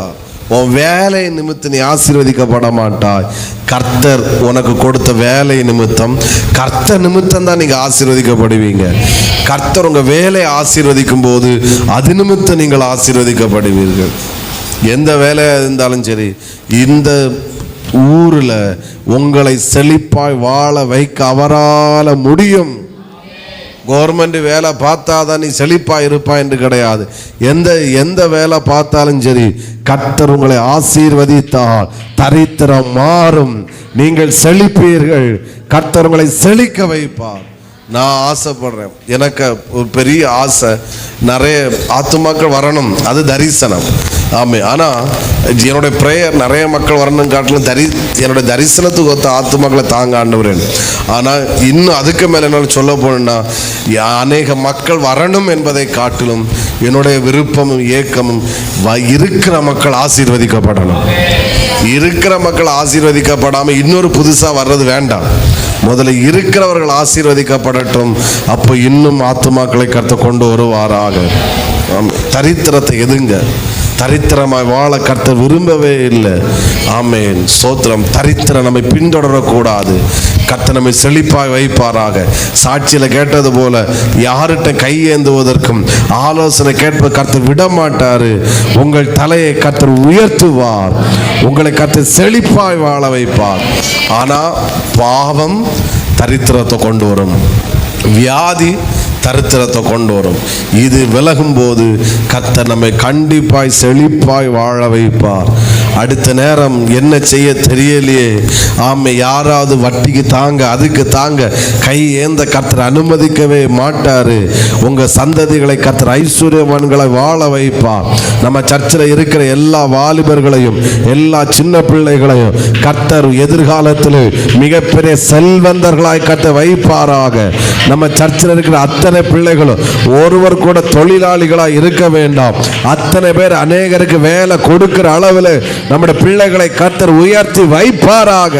உன் வேலை நிமித்தம் நீ ஆசீர்வதிக்கப்பட மாட்டாய். கர்த்தர் உனக்கு கொடுத்த வேலை நிமித்தம், கர்த்தர் நிமித்தம் தான் நீங்க ஆசீர்வதிக்கப்படுவீங்க. கர்த்தர் உங்க வேலையை ஆசீர்வதிக்கும் போது அது நிமித்தம் நீங்கள் ஆசீர்வதிக்கப்படுவீர்கள். எந்த வேலையா இருந்தாலும் சரி, இந்த ஊரில் உங்களை செழிப்பாய் வாழ வைக்க அவரால் முடியும். கவர்மெண்ட் வேலை பார்த்தாதான் நீ செழிப்பா இருப்பா என்று கிடையாது. எந்த வேலை பார்த்தாலும் சரி, கர்த்தர் உங்களை ஆசீர்வதித்தால் தரித்திரம் மாறும், நீங்கள் செழிப்பீர்கள், கர்த்தர் உங்களை செழிக்க வைப்பார். நான் ஆசைப்படுறேன், எனக்கு ஒரு பெரிய ஆசை, நிறைய ஆத்துமாக்கள் வரணும், அது தரிசனம். ஆமே. ஆனால் என்னுடைய ப்ரேயர் நிறைய மக்கள் வரணும் காட்டிலும் என்னுடைய தரிசனத்துக்கு ஒத்த ஆத்துமாக்களை தாங்க ஆண்டவரேன். ஆனால் இன்னும் அதுக்கு மேலே என்னால் சொல்ல போனேன்னா, அநேக மக்கள் வரணும் என்பதை காட்டிலும் என்னுடைய விருப்பமும் ஏக்கமும் இருக்கிற மக்கள் ஆசீர்வதிக்கப்படணும். இருக்கிற மக்கள் ஆசீர்வதிக்கப்படாமல் இன்னொரு புதுசாக வர்றது வேண்டாம். முதல்ல இருக்கிறவர்கள் ஆசீர்வதிக்கப்படட்டும். அப்போ இன்னும் ஆத்துமாக்களை கர்த்தர் கொண்டு வருவாராக. தரித்திரத்தை எதுங்க, தரித்திரமாய் வாழ கர்த்தர் விரும்பவே இல்லை. ஆமென், ஸ்தோத்திரம். தரித்திரம் நம்மை பின்தொடரக்கூடாது. கர்த்தர் நம்மை செழிப்பாய் வைப்பாராக. சாட்சியில கேட்டது போல யார்கிட்ட கையேந்துவதற்கும் ஆலோசனை கேட்ப கர்த்தர் விட மாட்டாரு. உங்கள் தலையை கர்த்தர் உயர்த்துவார். உங்களை கர்த்தர் செழிப்பாய் வாழ வைப்பார். ஆனா பாவம் தரித்திரத்தை கொண்டு வரும், வியாதி தரித்திரத்தை கொண்டு வரும். இது விலகும் போது கர்த்தர் நம்மை கண்டிப்பாய் செழிப்பாய் வாழ வைப்பார். அடுத்த நேரம் என்ன செய்ய தெரியலையே, யாராவது வட்டிக்கு தாங்க அதுக்கு தாங்க கை ஏந்த கர்த்தர் அனுமதிக்கவே மாட்டாரு. உங்க சந்ததிகளை கர்த்தர் ஐஸ்வர்யவான்களை வாழ வைப்பார். நம்ம சர்ச்சில் இருக்கிற எல்லா வாலிபர்களையும் எல்லா சின்ன பிள்ளைகளையும் கர்த்தர் எதிர்காலத்தில் மிகப்பெரிய செல்வந்தர்களாய் கர்த்தர் வைப்பாராக. நம்ம சர்ச்சில் இருக்கிற அத்தனை பிள்ளைகளும் ஒருவர் கூட தொழிலாளிகளாய் இருக்க வேண்டாம். அத்தனை பேர் அநேகருக்கு வேலை கொடுக்கிற அளவில் நம்முடைய பிள்ளைகளை கர்த்தர் உயர்த்தி வைப்பாராக.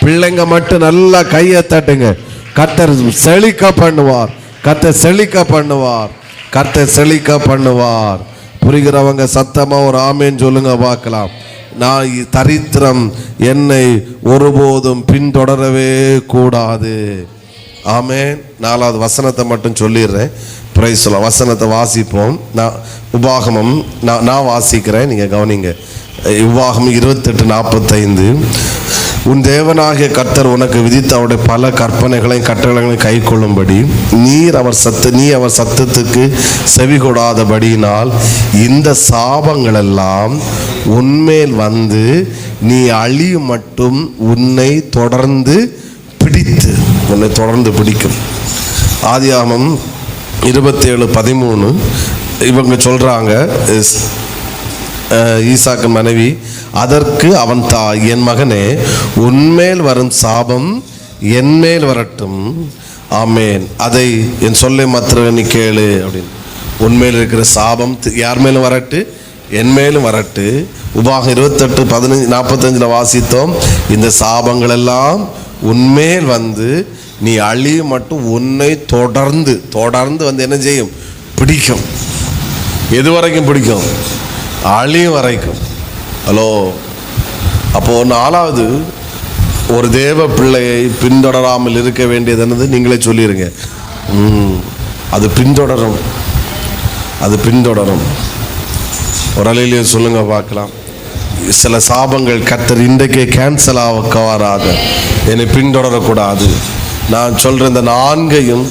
பிள்ளைங்க மட்டும் நல்லா கையை தட்டுங்க. கர்த்தர் செழிக்க பண்ணுவார். கர்த்தர் செழிக்க பண்ணுவார். கர்த்தர் செழிக்க பண்ணுவார். புரிகிறவங்க சத்தமா ஒரு ஆமேன் சொல்லுங்க பார்க்கலாம். நான் தரித்திரம் என்னை ஒருபோதும் பின்தொடரவே கூடாது. ஆமென். 4வது வசனத்தை மட்டும் சொல்லிடுறேன். பிரைஸ் சொல்லலாம். வசனத்தை வாசிப்போம். நான் உபாகமம் நான் வாசிக்கிறேன், நீங்க கவனிங்க. உபாகமம் 28:45. உன் தேவனாகிய கர்த்தர் உனக்கு விதித்த அவருடைய பல கற்பனைகளையும் கட்டளைகளையும் கை கொள்ளும்படி நீ அவர் சத்தத்துக்கு செவி கொடாதபடியினால் இந்த சாபங்கள் எல்லாம் உன்மேல் வந்து நீ அழியும் மட்டும் உன்னை தொடர்ந்து பிடிக்கும். ஆதியாகமம் 27:13 இவங்க சொல்றாங்க, ஈசாக்கு மனைவி அதற்கு அவன் தாய், என் மகனே உன்மேல் வரும் சாபம் என்மேல் வரட்டும். ஆமேன். அதை என் சொல்லை மாத்திரம் நீ கேளு அப்படின்னு. உன்மேல் இருக்கிற சாபம் யார் மேலும் வரட்டு? என் மேலும் வரட்டு. உபாகம் 28:15-45 வாசித்தோம். இந்த சாபங்கள் எல்லாம் உன்மேல் வந்து நீ அழிய மட்டும் உன்னை தொடர்ந்து வந்து என்ன செய்யும்? பிடிக்கும். எது வரைக்கும் பிடிக்கும்? அழியும் வரைக்கும். ஹலோ, அப்போ 4வது ஒரு தேவ பிள்ளையை பின்தொடராமல் இருக்க வேண்டியது என்னது? நீங்களே சொல்லிடுங்க. அது பின்தொடரும். ஒரு அலையிலேயே சொல்லுங்க பார்க்கலாம். சில சாபங்கள் கர்த்தர் இன்றைக்கே கேன்சல் ஆவாராக. என்னை பின்தொடரக்கூடாது. நான் சொல்ற இந்த 4ஐயும்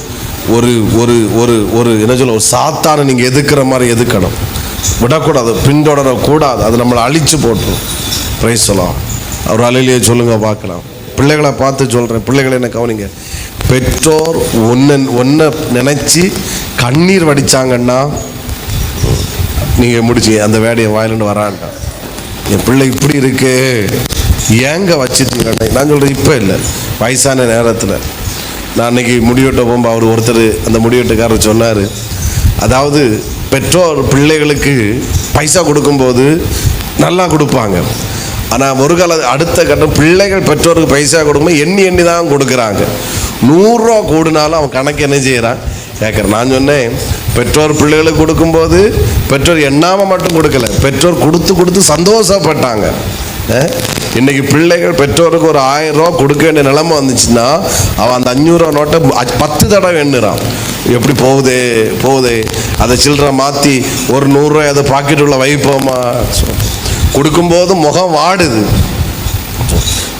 ஒரு ஒரு ஒரு ஒரு என்ன சொல்ல, ஒரு சாத்தானை நீங்க எதுக்குற மாதிரி எதுக்கணும், விடக்கூடாது, பின்தொடரக்கூடாது. அது நம்மளை அழிச்சு போட்டுரும். பிரைஸ் சொல்லலாம். ஒரு அலையிலேயே சொல்லுங்க பார்க்கலாம். பிள்ளைகளை பார்த்து சொல்றேன், பிள்ளைகளை என்ன கவனிங்க. பெற்றோர் ஒன்ன நினைச்சு கண்ணீர் வடிச்சாங்கன்னா நீங்க முடிச்சு அந்த வேலையை வாயிலிருந்து வரான்டா. என் பிள்ளை இப்படி இருக்கு, ஏங்க வச்சுட்டீங்க? நான் சொல்றேன், இப்போ இல்லை, வயசான நேரத்தில். நான் அன்னைக்கு முடிவெட்ட போகும்போது ஒருத்தர் அந்த முடிவெட்டுக்காரர் சொன்னார், அதாவது பெற்றோர் பிள்ளைகளுக்கு பைசா கொடுக்கும்போது நல்லா கொடுப்பாங்க. ஆனால் ஒரு அடுத்த கட்டம் பிள்ளைகள் பெற்றோருக்கு பைசா கொடுக்கும்போது எண்ணி தான் கொடுக்குறாங்க. 100 ரூபா கூடுனாலும் அவன் கணக்கு என்ன செய்கிறான் கேட்குறேன். நான் சொன்னேன், பெற்றோர் பிள்ளைகளுக்கு கொடுக்கும்போது பெற்றோர் எண்ணாமல் மட்டும் கொடுக்கல, பெற்றோர் கொடுத்து சந்தோஷப்பட்டாங்க. இன்னைக்கு பிள்ளைகள் பெற்றோருக்கு ஒரு 1000 ரூபா கொடுக்க வேண்டிய நிலைமை வந்துச்சுன்னா அவன் அந்த 500 ரூபா நோட்டை 10 தடவை எண்ணுறான். எப்படி போகுதே அதை சில்லறை மாற்றி ஒரு 100 ரூபாய் அதை பாக்கெட் உள்ள வைப்போமா? கொடுக்கும்போது முகம் வாடுது,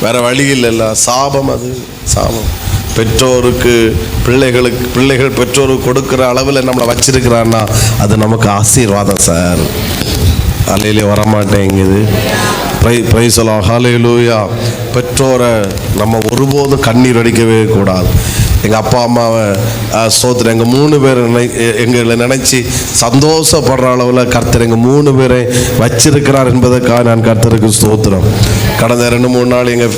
வேற வழி இல்லைல்ல. சாபம், அது சாபம். பெற்றோருக்கு பிள்ளைகள் பெற்றோருக்கு கொடுக்குற அளவில் நம்மளை வச்சிருக்கிறான்னா அது நமக்கு ஆசீர்வாதம் சார். அலையிலே வரமாட்டேங்குது. பிரைஸ் எல்லாம் ஹல்லேலூயா. பெற்றோரை நம்ம ஒருபோதும் கண்ணீர் அடிக்கவே கூடாது. எங்கள் அப்பா அம்மாவை ஸ்தோத்திரம், எங்கள் 3 பேர் எங்களை நினச்சி சந்தோஷப்படுற அளவில் கர்த்தர் எங்கள் 3 பேரை வச்சிருக்கிறார் என்பதற்காக நான் கர்த்தருக்கு ஸ்தோத்திரம். கடந்த 2-3 நாள் எங்கள்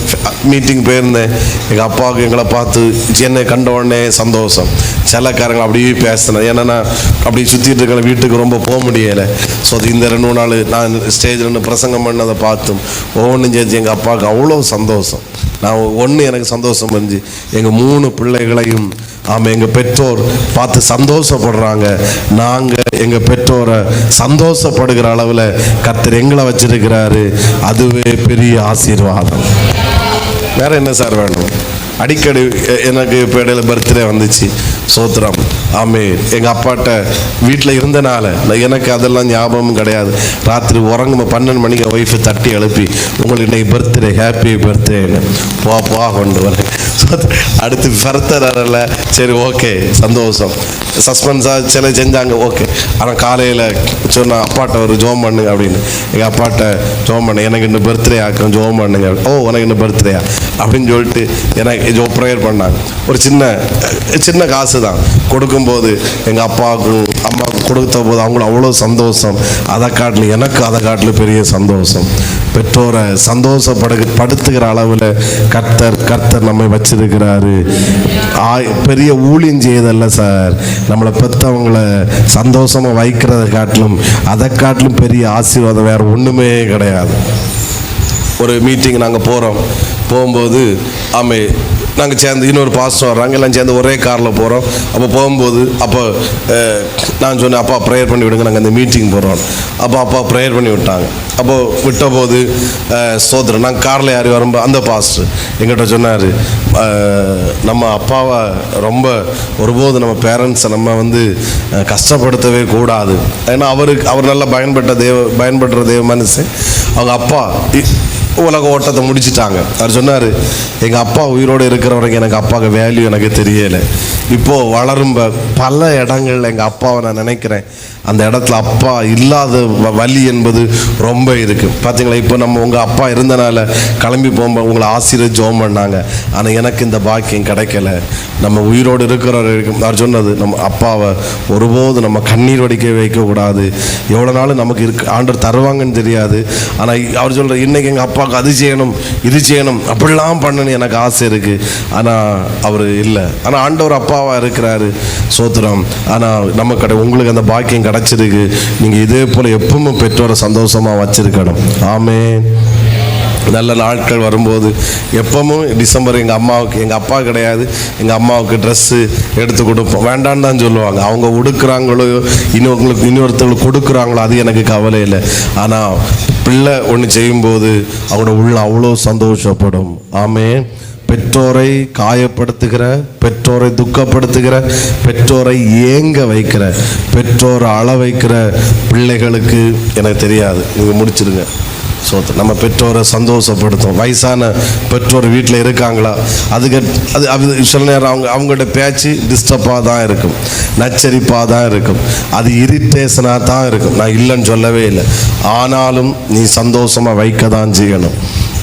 மீட்டிங் போயிருந்தேன். எங்கள் அப்பாவுக்கு எங்களை பார்த்து என்னை கண்ட உடனே சந்தோஷம். சிலக்காரங்க அப்படியே பேசினேன், ஏன்னா அப்படி சுற்றிட்டு இருக்கிற வீட்டுக்கு ரொம்ப போக முடியலை. ஸோ அது இந்த 2 நாள் நான் ஸ்டேஜில் பிரசங்கம் பண்ணதை பார்த்தும் ஒவ்வொன்றும் செஞ்சு எங்கள் அப்பாவுக்கு அவ்வளோ சந்தோஷம். நான் எனக்கு சந்தோஷம் இருந்துச்சு, எங்கள் 3 பிள்ளைகளையும் எங்கள் பெற்றோர் பார்த்து சந்தோஷப்படுறாங்க. நாங்கள் எங்கள் பெற்றோரை சந்தோஷப்படுகிற அளவில் கர்த்தர் எங்களை வச்சிருக்கிறாரு. அதுவே பெரிய ஆசீர்வாதம். வேற என்ன சார் வேணும்? அடிக்கடி எனக்கு இப்போ இடையில பர்த்டே வந்துச்சு, சோத்திரம். எங்கள் அப்பாட்ட வீட்டில் இருந்தனால எனக்கு அதெல்லாம் ஞாபகமும் கிடையாது. ராத்திரி உறங்கும் 12 மணிக்கு ஒய்ஃபை தட்டி எழுப்பி, உங்களுக்கு இன்னைக்கு பர்த்டே, ஹாப்பி பர்த்டேன்னு போ கொண்டு வரேன். அடுத்து ஃபர்தரில் சரி ஓகே சந்தோஷம், சஸ்பென்ஸாக சில செஞ்சாங்க ஓகே. ஆனால் காலையில் சொன்ன அப்பாட்ட ஒரு ஜோம் பண்ணுங்க அப்படின்னு, எங்கள் அப்பாட்ட ஜோம் பண்ண, எனக்கு இன்னும் பர்த்டே ஆக்கும் ஜோம் பண்ணுங்க. உனக்கு இன்னும் பர்த்டேயா அப்படின்னு சொல்லிட்டு எனக்கு ப்ரேயர் பண்ணாங்க. ஒரு சின்ன காசு தான் கொடுக்கும்போது எங்கள் அப்பாவுக்கும் அம்மாவுக்கும் கொடுத்த போது அவங்களும் அவ்வளோ சந்தோஷம். அதை காட்டிலும் பெரிய சந்தோஷம். பெற்றோரை சந்தோஷப்படுத்துகிற அளவில் கர்த்தர் நம்மை வச்சிருக்கிறாரு. பெரிய ஊழியம் செய்யதல்ல சார், நம்மளை பெற்றவங்களை சந்தோஷமாக வைக்கிறத காட்டிலும் அதை காட்டிலும் பெரிய ஆசீர்வாதம் வேறு ஒன்றுமே கிடையாது. ஒரு மீட்டிங் நாங்கள் போகும்போது நாங்கள் சேர்ந்து இன்னொரு பாஸ்டர் வர்றாங்க, எல்லாம் சேர்ந்து ஒரே காரில் போகிறோம். அப்போ போகும்போது நான் சொன்னேன், அப்பா ப்ரேயர் பண்ணி விடுங்க, நாங்கள் அந்த மீட்டிங் போகிறோம். அப்பா ப்ரேயர் பண்ணி விட்டாங்க. விட்டபோது ஸ்தோத்திரம், நாங்கள் காரில் யார் வரும்போது அந்த பாஸ்டர் எங்கிட்ட சொன்னார், நம்ம அப்பாவை ரொம்ப ஒருபோது நம்ம பேரண்ட்ஸை நம்ம கஷ்டப்படுத்தவே கூடாது. ஏன்னா அவர் நல்லா பயன்படுற தேவ மனுஷன். அவங்க அப்பா உலக ஓட்டத்தை முடிச்சிட்டாங்க. அவர் சொன்னார், எங்கள் அப்பா உயிரோடு இருக்கிற வரைக்கும் எனக்கு அப்பாவுக்கு வேல்யூ எனக்கு தெரியலை. இப்போது வளரும் பல இடங்களில் எங்கள் அப்பாவை நான் நினைக்கிறேன். அந்த இடத்துல அப்பா இல்லாத வலி என்பது ரொம்ப இருக்குது. பார்த்தீங்களா, இப்போ உங்கள் அப்பா இருந்தனால கிளம்பி போகும்போது உங்களை ஆசீர்வதிச்சு ஜெபம் பண்ணாங்க. ஆனால் எனக்கு இந்த பாக்கியம் கிடைக்கல. நம்ம உயிரோடு இருக்கிற வரைக்கும் அவர் சொன்னது, நம்ம அப்பாவை ஒருபோது நம்ம கண்ணீர் வடிக்க வைக்கக்கூடாது. எவ்வளோ நாள் நமக்கு ஆண்டவர் தருவாங்கன்னு தெரியாது. ஆனால் அவர் சொல்கிற, இன்றைக்கி எங்கள் அப்பாவுக்கு அது செய்யணும் இது செய்யணும் அப்படிலாம் பண்ணணும் எனக்கு ஆசை இருக்குது. ஆனால் அவர் இல்லை. ஆனால் ஆண்டவர் அப்பாவாக இருக்கிறாரு, சோத்திரம். ஆனால் உங்களுக்கு அந்த பாக்கியம் கிடச்சிருக்கு. நீங்கள் இதே போல் எப்பவுமே பெற்றோரை சந்தோஷமாக வச்சிருக்கணும். ஆமென். நல்ல நாட்கள் வரும்போது எப்பவும் டிசம்பர் எங்கள் அப்பா கிடையாது, எங்கள் அம்மாவுக்கு ட்ரெஸ்ஸு எடுத்து கொடுப்போம். வேண்டான்னு தான் சொல்லுவாங்க. அவங்க உடுக்குறாங்களோ இன்னொருத்தவங்களுக்கு கொடுக்குறாங்களோ அது எனக்கு கவலை இல்லை. ஆனால் பிள்ளை ஒன்று செய்யும்போது அவங்களோட உள்ள அவ்வளோ சந்தோஷப்படும். ஆமென். பெற்றோரை காயப்படுத்துகிற, பெற்றோரை துக்கப்படுத்துகிற, பெற்றோரை ஏங்க வைக்கிற, பெற்றோரை அழ வைக்கிற பிள்ளைகளுக்கு எனக்கு தெரியாது. நீங்கள் முடிச்சிருங்க. நம்ம பெற்றோரை சந்தோஷப்படுத்தும். வயசான பெற்றோர் வீட்டில் இருக்காங்களா, அது சில நேரம் அவங்களோட பேச்சு டிஸ்டர்பாக தான் இருக்கும், நச்சரிப்பாக தான் இருக்கும், அது இரிட்டேஷனாக தான் இருக்கும். நான் இல்லைன்னு சொல்லவே இல்லை. ஆனாலும் நீ சந்தோஷமாக வைக்க தான் செய்யணும்.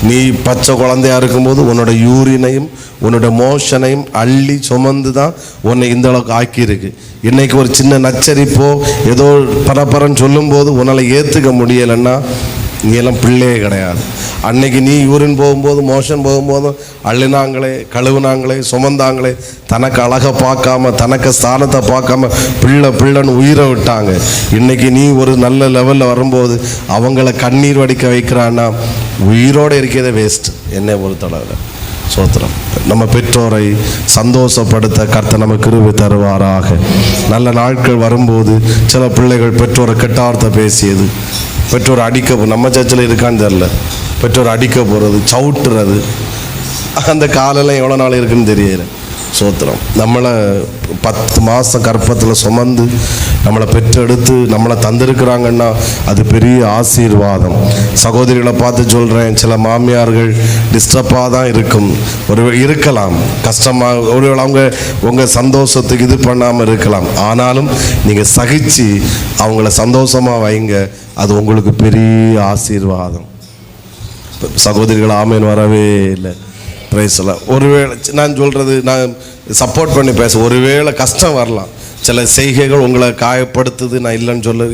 நீ பச்சை குழந்தையா இருக்கும்போது உன்னோட யூரினையும் உன்னோட மோஷனையும் அள்ளி சுமந்து தான் உன்னை இந்த அளவுக்கு ஆக்கியிருக்கு. இன்னைக்கு ஒரு சின்ன நச்சரிப்போ ஏதோ பரபரன்னு சொல்லும்போது உன்னால் ஏற்றுக்க முடியலைன்னா நீ எல்லாம் பிள்ளையே கிடையாது. அன்னைக்கு நீ யூரின் போகும்போது மோஷன் போகும்போதும் அள்ளினாங்களே, கழுவுனாங்களே, சுமந்தாங்களே, தனக்கு அழகை பார்க்காம தனக்கு ஸ்தானத்தை பார்க்காம பிள்ளைன்னு உயிரை விட்டாங்க. இன்னைக்கு நீ ஒரு நல்ல லெவலில் வரும்போது அவங்கள கண்ணீர் வடிக்க வைக்கிறான்னா உயிரோடு இருக்கிறதே வேஸ்ட் என்னை பொறுத்தளவில். சோத்திரம். நம்ம பெற்றோரை சந்தோஷப்படுத்த கர்த்தர் நமக்கு கிருபை தருவாராக. நல்ல நாட்கள் வரும்போது சில பிள்ளைகள் பெற்றோரை கெட்டார்த்த பேசியது, பெற்றோரை அடிக்க, நம்ம சர்ச்சில் இருக்கான்னு தெரில, பெற்றோரை அடிக்க போகிறது, சவுட்டுறது, அந்த காலெல்லாம் எவ்வளோ நாள் இருக்குன்னு தெரியல. சோத்திரம். நம்மளை 10 மாதம் கர்ப்பத்தில் சுமந்து நம்மளை பெற்றெடுத்து நம்மளை தந்திருக்கிறாங்கன்னா அது பெரிய ஆசீர்வாதம். சகோதரிகளை பார்த்து சொல்கிறேன், சில மாமியார்கள் டிஸ்டர்பாக தான் இருக்கலாம், கஷ்டமாக, ஒருவேளை உங்கள் சந்தோஷத்துக்கு இது பண்ணாமல் இருக்கலாம். ஆனாலும் நீங்கள் சகிச்சு அவங்கள சந்தோஷமாக வைங்க, அது உங்களுக்கு பெரிய ஆசீர்வாதம். சகோதரிகள் ஆமேன் வரவே இல்லை. பிரைஸ்லாம். ஒருவேளை நான் சொல்கிறது, நான் சப்போர்ட் பண்ணி ஒருவேளை கஷ்டம் வரலாம், சில செய்கைகள் உங்களை காயப்படுத்துது, நான் இல்லைன்னு சொல்ல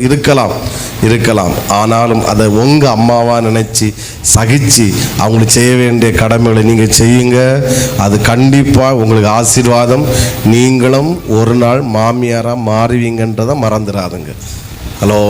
இருக்கலாம். ஆனாலும் அதை உங்கள் அம்மாவாக நினச்சி சகிச்சு அவங்களுக்கு செய்ய வேண்டிய கடமைகளை நீங்கள் செய்யுங்க. அது கண்டிப்பாக உங்களுக்கு ஆசீர்வாதம். நீங்களும் ஒரு நாள் மாமியாராக மாறுவீங்கன்றதை மறந்துடாதுங்க. ஹலோ,